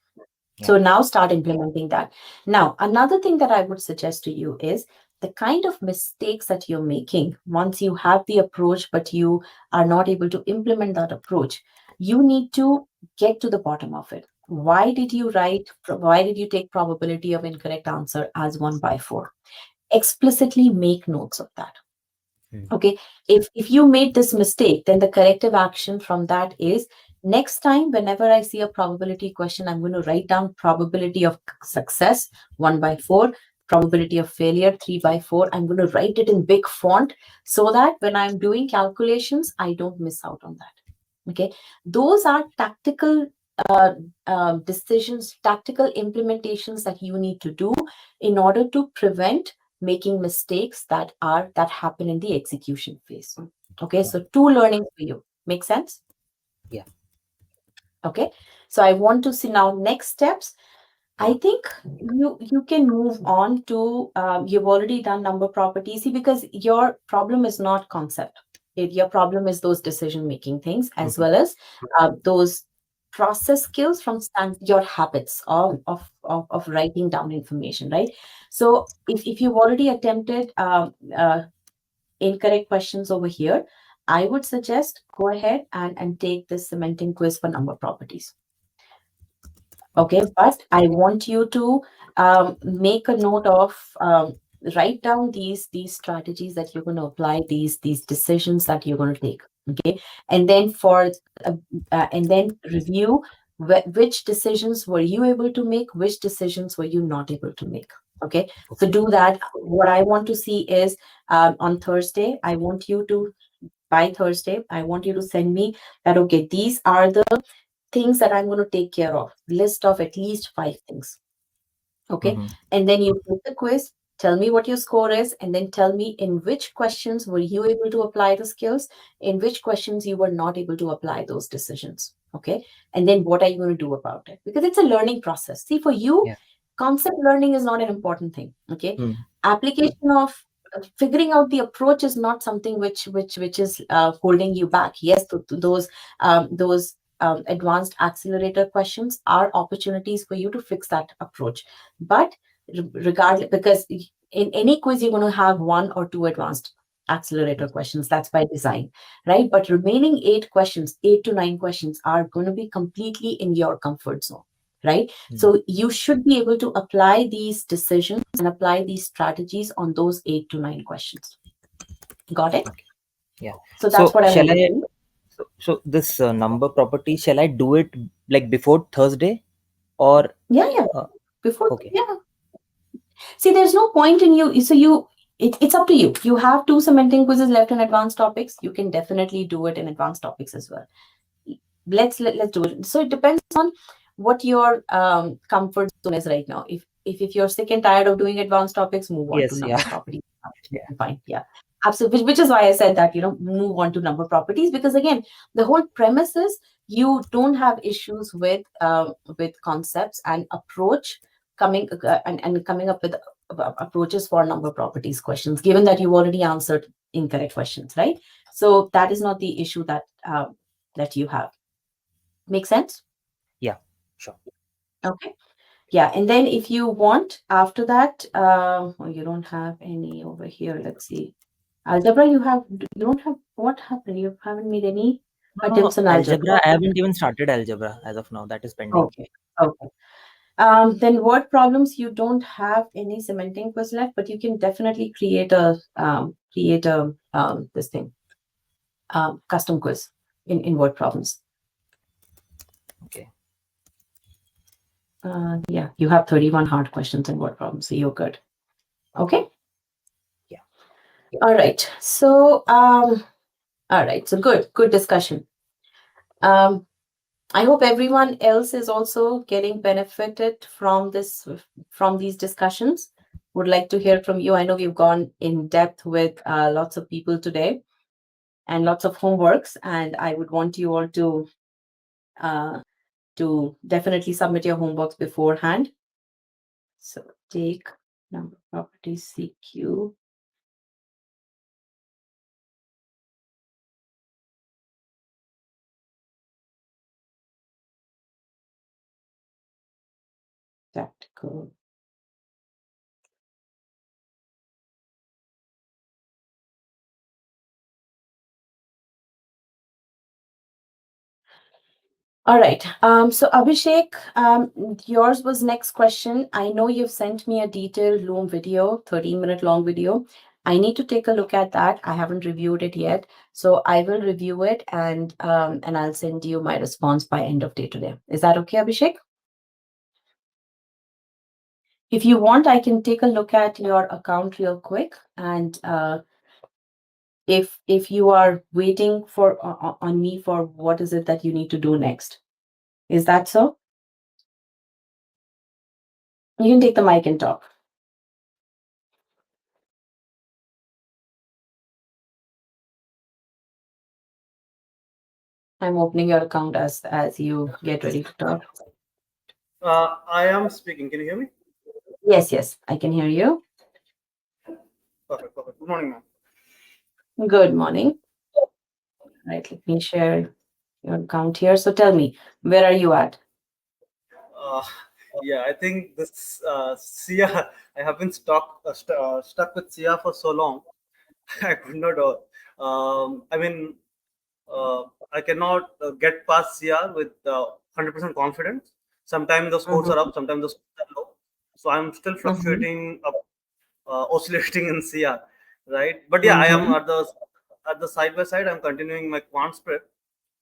Yeah. So now start implementing that. Now, another thing that I would suggest to you is the kind of mistakes that you're making once you have the approach, but you are not able to implement that approach. You need to get to the bottom of it. Why did you take probability of incorrect answer as 1/4? Explicitly make notes of that. Hmm. Okay, if you made this mistake, then the corrective action from that is, next time whenever I see a probability question, I'm going to write down probability of success 1/4, probability of failure 3/4. I'm going to write it in big font, so that when I'm doing calculations, I don't miss out on that. Okay, those are tactical uh, decisions, tactical implementations that you need to do in order to prevent making mistakes that happen in the execution phase. Okay, Yeah. so two learnings for you. Make sense? Yeah. Okay, so I want to see now next steps. I Yeah. think you can move on to, you've already done number properties. See, because your problem is not concept. Your problem is those decision making things, as Hmm. well as those process skills from your habits of writing down information, right? So if you've already attempted incorrect questions over here, I would suggest go ahead and take this cementing quiz for number properties. Okay. Okay, but I want you to make a note of, write down these strategies that you're going to apply, these decisions that you're going to take. Okay, and then uh, and then review which decisions were you able to make, which decisions were you not able to make. Okay, so Okay. do that. What I want to see is, on Thursday, by Thursday, I want you to send me that, okay, these are the things that I'm going to take care of, list of at least 5 things. Okay. Hmm. And then you take the quiz, tell me what your score is, and then tell me in which questions were you able to apply the skills, in which questions you were not able to apply those decisions. Okay. And then what are you going to do about it? Because it's a learning process. See, for you, Yeah. concept learning is not an important thing. Okay. Hmm. Application of figuring out the approach is not something which is holding you back. Yes, those advanced accelerator questions are opportunities for you to fix that approach. But regardless, because in any quiz you're going to have 1 or 2 advanced accelerator questions. That's by design, right? But remaining 8 questions, 8 to 9 questions, are going to be completely in your comfort zone, right? So you should be able to apply these decisions and apply these strategies on those 8 to 9 questions. Got it? Okay. Yeah. So that's what I shall want to I? do. So this number property, shall I do it like before Thursday, or Yeah. uh, Before, okay? yeah. See, there's no point in you. So it's up to you. You have 2 cementing quizzes left in advanced topics. You can definitely do it in advanced topics as well. Let's do it. So it depends on what your comfort zone is right now. If you're sick and tired of doing advanced topics, move on to Yes. Yeah. number properties. Yeah. Fine. Yeah. Absolutely. Which is why I said that, move on to number properties, because again, the whole premise is you don't have issues with concepts and approach coming and coming up with approaches for number properties questions, given that you've already answered incorrect questions, right? So that is not the issue that you have. Make sense? Yeah. Sure. Okay. Yeah. And then if you want after that, you don't have any over here. Let's see. Algebra, you don't have, what happened? You haven't made any No, attempts on algebra. algebra. I haven't even started algebra as of now. That is pending. Okay. Okay. Then word problems, you don't have any cementing quiz left, but you can definitely create a this thing, custom quiz in word problems. Okay. Yeah, you have 31 hard questions in word problems, so you're good. Okay. Yeah. All right. So So good discussion. I hope everyone else is also getting benefited from these discussions. Would like to hear from you. I know we've gone in depth with lots of people today and lots of homeworks, and I would want you all to definitely submit your homeworks beforehand. So take number properties CQ. Tactical. All right. So Abhishek, yours was next question. I know you've sent me a detailed Loom video, 13-minute long video. I need to take a look at that. I haven't reviewed it yet. So I will review it and I'll send you my response by end of day today. Is that okay, Abhishek? If you want, I can take a look at your account real quick, and if you are waiting for on me for what is it that you need to do next. Is that so? You can take the mic and talk. I'm opening your account as you get ready to talk. I am speaking. Can you hear me? Yes, I can hear you. Perfect. Good morning, ma'am. Good morning. Right, let me share your account here. So tell me, where are you at? Uh, yeah, I think this SIA. I have been stuck with SIA for so long. I could not. I mean, I cannot get past CR with 100% confidence. Sometimes the scores are Mm-hmm. up, sometimes the scores are low. So I'm still Mm-hmm. fluctuating up, oscillating in CR, right? But yeah, I am Mm-hmm. at the side by side. I'm continuing my quant prep,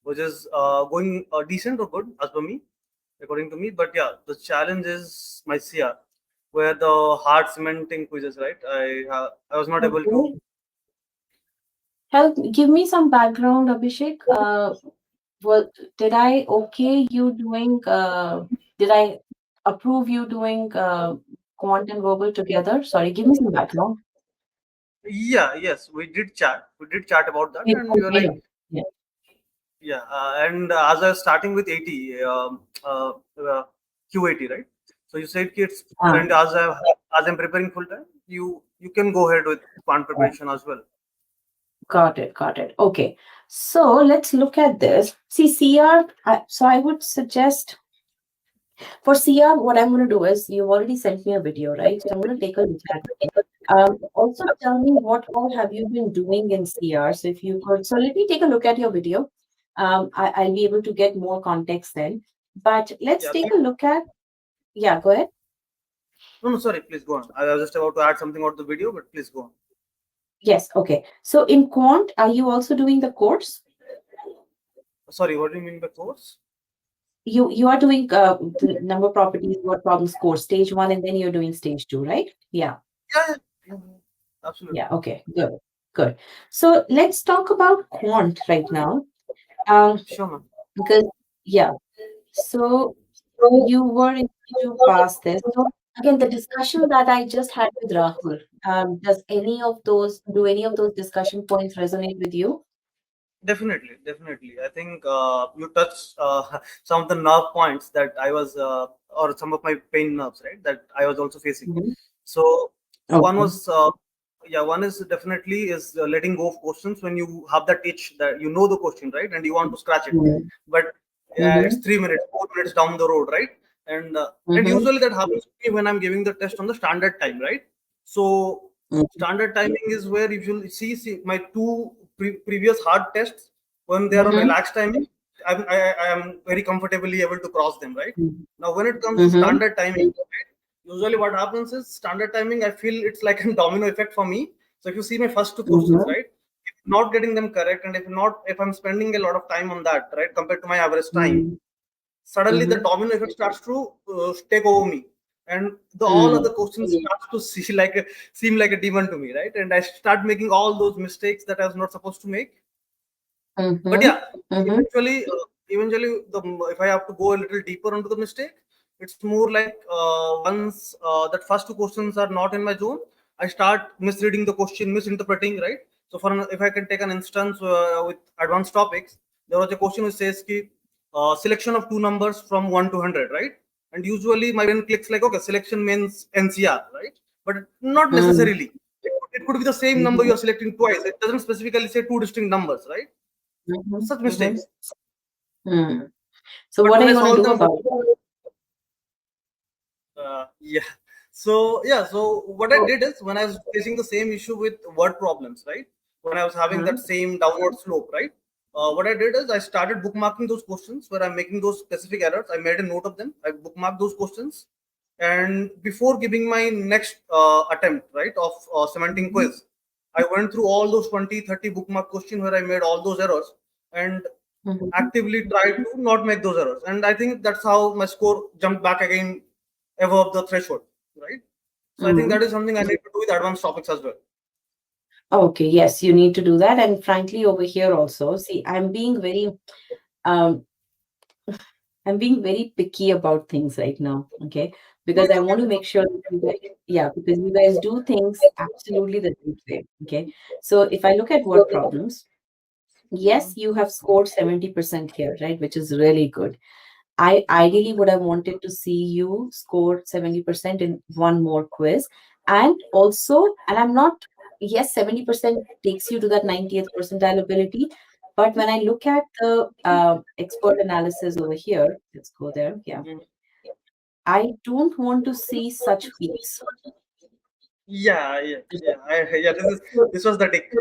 which is going decent or good as per me, according to me. But yeah, the challenge is my CR, where the hard cementing quizzes, right? I was not able to. Give me some background, Abhishek. Well, did I okay you doing? Did I approve you doing quant and verbal together? Sorry, give me some background. Yeah, yes, we did chat. We did chat about that, Yeah, and we were okay. like, Yeah. yeah, and as I was starting with 80, Q80, right? So you said kids, Ah, and as I'm preparing full time, you can go ahead with quant preparation as well. got it. Okay. So let's look at this. See, CR, so I would suggest For CR, what I'm going to do is you've already sent me a video, right? So I'm going to take a look at it. Also, tell me what all have you been doing in CR. So if you could, so let me take a look at your video. I'll be able to get more context then. But let's Yeah, take please. a look at, yeah, go ahead. No, no, sorry, please go on. I was just about to add something about the video, but please go on. Yes, okay. So in Quant, are you also doing the course? Sorry, what do you mean by course? You are doing the number properties, word problems course, stage one, and then you're doing stage two, right? Yeah. Yeah, yeah, yeah, yeah. Absolutely. Yeah, okay, good, good. So let's talk about quant right now. Sure, man. Because yeah, so you were able to pass this. So again, the discussion that I just had with Rahul, do any of those discussion points resonate with you? Definitely, definitely. I think you touched some of the nerve points that I was, or some of my pain nerves, right? That I was also facing. Mhm. So one Okay. was, yeah, one is definitely is letting go of questions when you have that itch that you know the question, right, and you want to scratch it, Mhm. but it's Mhm. 3 minutes, 4 minutes down the road, right? And Mhm. usually that happens to me when I'm giving the test on the standard time, right? So Mhm. standard timing is where you will see my two previous hard tests when they are on Mhm. relaxed timing. I am very comfortably able to cross them, right? Mhm. Now, when it comes to Mhm. standard timing, right, usually what happens is standard timing. I feel it's like a domino effect for me. So if you see my first two questions, Mhm. right, if not getting them correct, and if I'm spending a lot of time on that, right, compared to my average time, Mhm. suddenly the Mhm. domino effect starts to take over me, and the all other Mhm. questions starts to seem like a demon to me, right? And I start making all those mistakes that I was not supposed to make. But Mhm. yeah, Mhm. eventually, if I have to go a little deeper into the mistake, it's more like once that first two questions are not in my zone, I start misreading the question, misinterpreting, right? So if I can take an instance with advanced topics, there was a question which says ki, selection of two numbers from 1 to 100, right? And usually my brain clicks like, okay, selection means NCR, right? But not Mhm. necessarily. It could be the same number Mhm. you're selecting twice. It doesn't specifically say two distinct numbers, right? Mhm. Such Mhm. mistakes. Hmm. So But what are when I you going to solve do them, about it? yeah. So yeah, so what I So, did is when I was facing the same issue with word problems, right? When I was having that mhm. same downward slope, right? What I did is I started bookmarking those questions where I'm making those specific errors. I made a note of them. I bookmarked those questions, and before giving my next attempt, right, of cementing Mhm. quiz, I went through all those 20, 30 bookmark questions where I made all those errors, and Mhm. actively tried to not make those errors. And I think that's how my score jumped back again above the threshold, right? So I think that Mhm. is something I need to do with advanced topics as well. Okay, yes, you need to do that. And frankly, over here also, see, um, I'm being very picky about things right now. Okay, No, because it's I want okay. to It's make okay. sure that yeah, because you guys do things absolutely the right way. Okay, so if I look at word problems, yes, Mhm. you have scored 70% here, right, which is really good. I ideally would have wanted to see you score 70% in one more quiz. And also, and I'm not, yes, 70% takes you to that 90th percentile ability. But when I look at the expert analysis over here, let's go there. Yeah. Mhm. I don't want to see such peaks. Yeah, yeah, yeah. Yeah. This was the tick.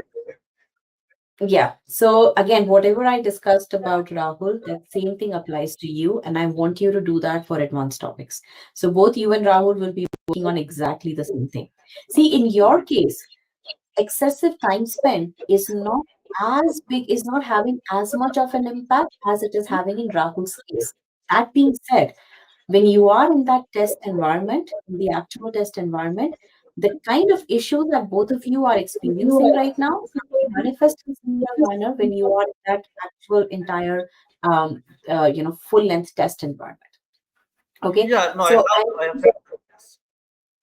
Yeah. So again, whatever I discussed about Rahul, that same thing applies to you, and I want you to do that for advanced topics. So both you and Rahul will be working on exactly the same thing. See, in your Mhm. case, excessive time spent is not having as much of an impact as it is having in Rahul's case. That being said, when you are in that test environment, in the actual test environment, the kind of issue that both of you are experiencing right now manifests in similar manner when you are in that actual entire, full length test environment. Okay, Yeah. No, so I have felt this.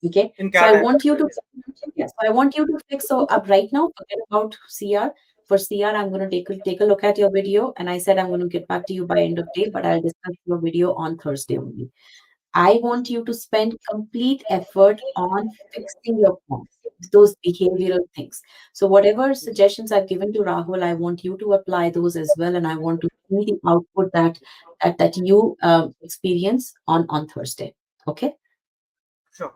okay, In so I cat. I want felt you it. to yes, so I want you to fix. So up right now, forget about CR. For CR, I'm going to take a look at your video, and I said I'm going to get back to you by end of day, but I'll discuss your video on Thursday only. I want you to spend complete effort on fixing your form, those behavioral things. So, whatever suggestions I've given to Rahul, I want you to apply those as well. And I want to see the output that that you experience on Thursday. Okay. Sure.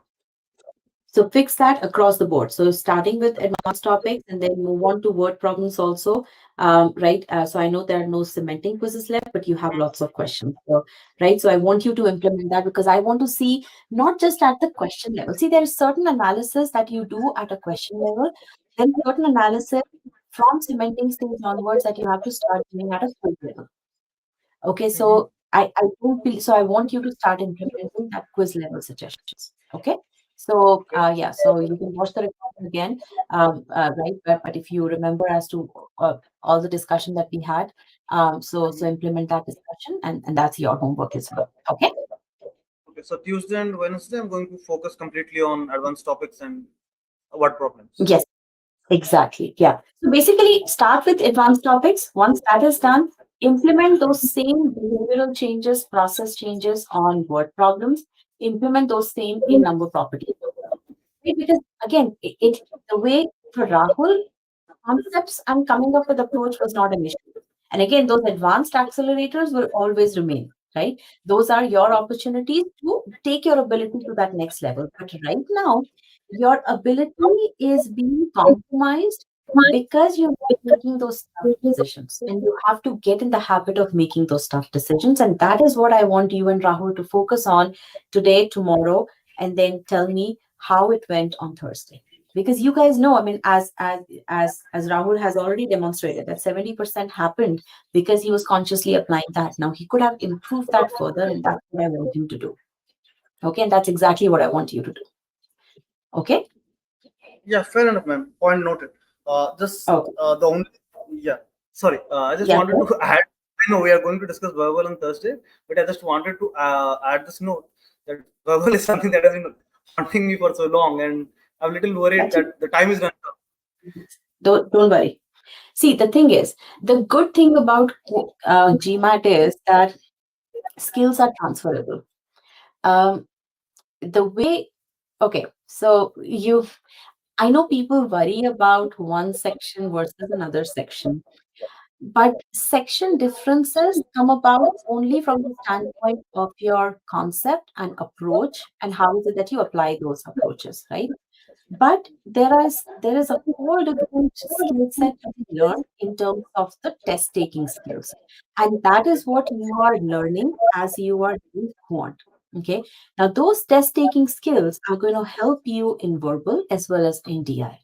So fix that across the board. So starting with advanced topics and then move on to word problems also, right? So I know there are no cementing quizzes left, but you have lots of questions, so, right? So I want you to implement that because I want to see not just at the question level. See, there is certain analysis that you do at a question level, then certain analysis from cementing stage onwards that you have to start doing at a quiz level. Okay, Mm-hmm. so I don't feel so I want you to start implementing that quiz level suggestions. Okay. So Okay. yeah, so you can watch the recording again, right? But if you remember as to all the discussion that we had, so Mhm. implement that discussion, and that's your homework as well. Okay. Okay. So Tuesday and Wednesday, I'm going to focus completely on advanced topics and word problems. Yes, exactly. Yeah. So basically, start with advanced topics. Once that is done, implement those same behavioral changes, process changes on word problems. Implement those same in number properties. Right? Because again, it the way for Rahul, concepts and coming up with approach was not an issue. And again, those advanced accelerators will always remain, right? Those are your opportunities to take your ability to that next level. But right now, your ability is being compromised because you're not making those tough decisions. And you have to get in the habit of making those tough decisions. And that is what I want you and Rahul to focus on today, tomorrow, and then tell me how it went on Thursday, because you guys know, I mean, as Rahul has already demonstrated that 70% happened because he was consciously applying that. Now he could have improved that further, and that's what I want him to do. Okay, and that's exactly what I want you to do. Okay. Yeah, fair enough, ma'am. Point noted. Just Okay. the only, yeah. Sorry, I just Yeah. wanted to add. I know we are going to discuss verbal on Thursday, but I just wanted to add this note that verbal is something that has been haunting me for so long, and I'm a little worried That's it. that the time is running out. Don't worry. See, the thing is, the good thing about GMAT is that skills are transferable. Um, the way, okay, so I know people worry about one section versus another section, but section differences come about only from the standpoint of your concept and approach and how is it that you apply those approaches, right? But there is a whole different skill set to be learned in terms of the test taking skills. And that is what you are learning as you are doing Quant. Okay. Now those test taking skills are going to help you in verbal as well as in DI.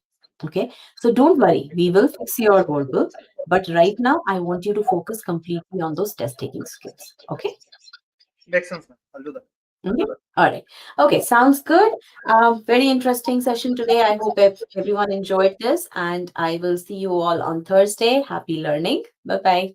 Okay. So don't worry, we will fix your verbal. But right now, I want you to focus completely on those test taking skills. Okay. Makes sense, ma'am. I'll do that. Okay. All right. Okay, sounds good. Very interesting session today. I hope everyone enjoyed this, and I will see you all on Thursday. Happy learning. Bye bye.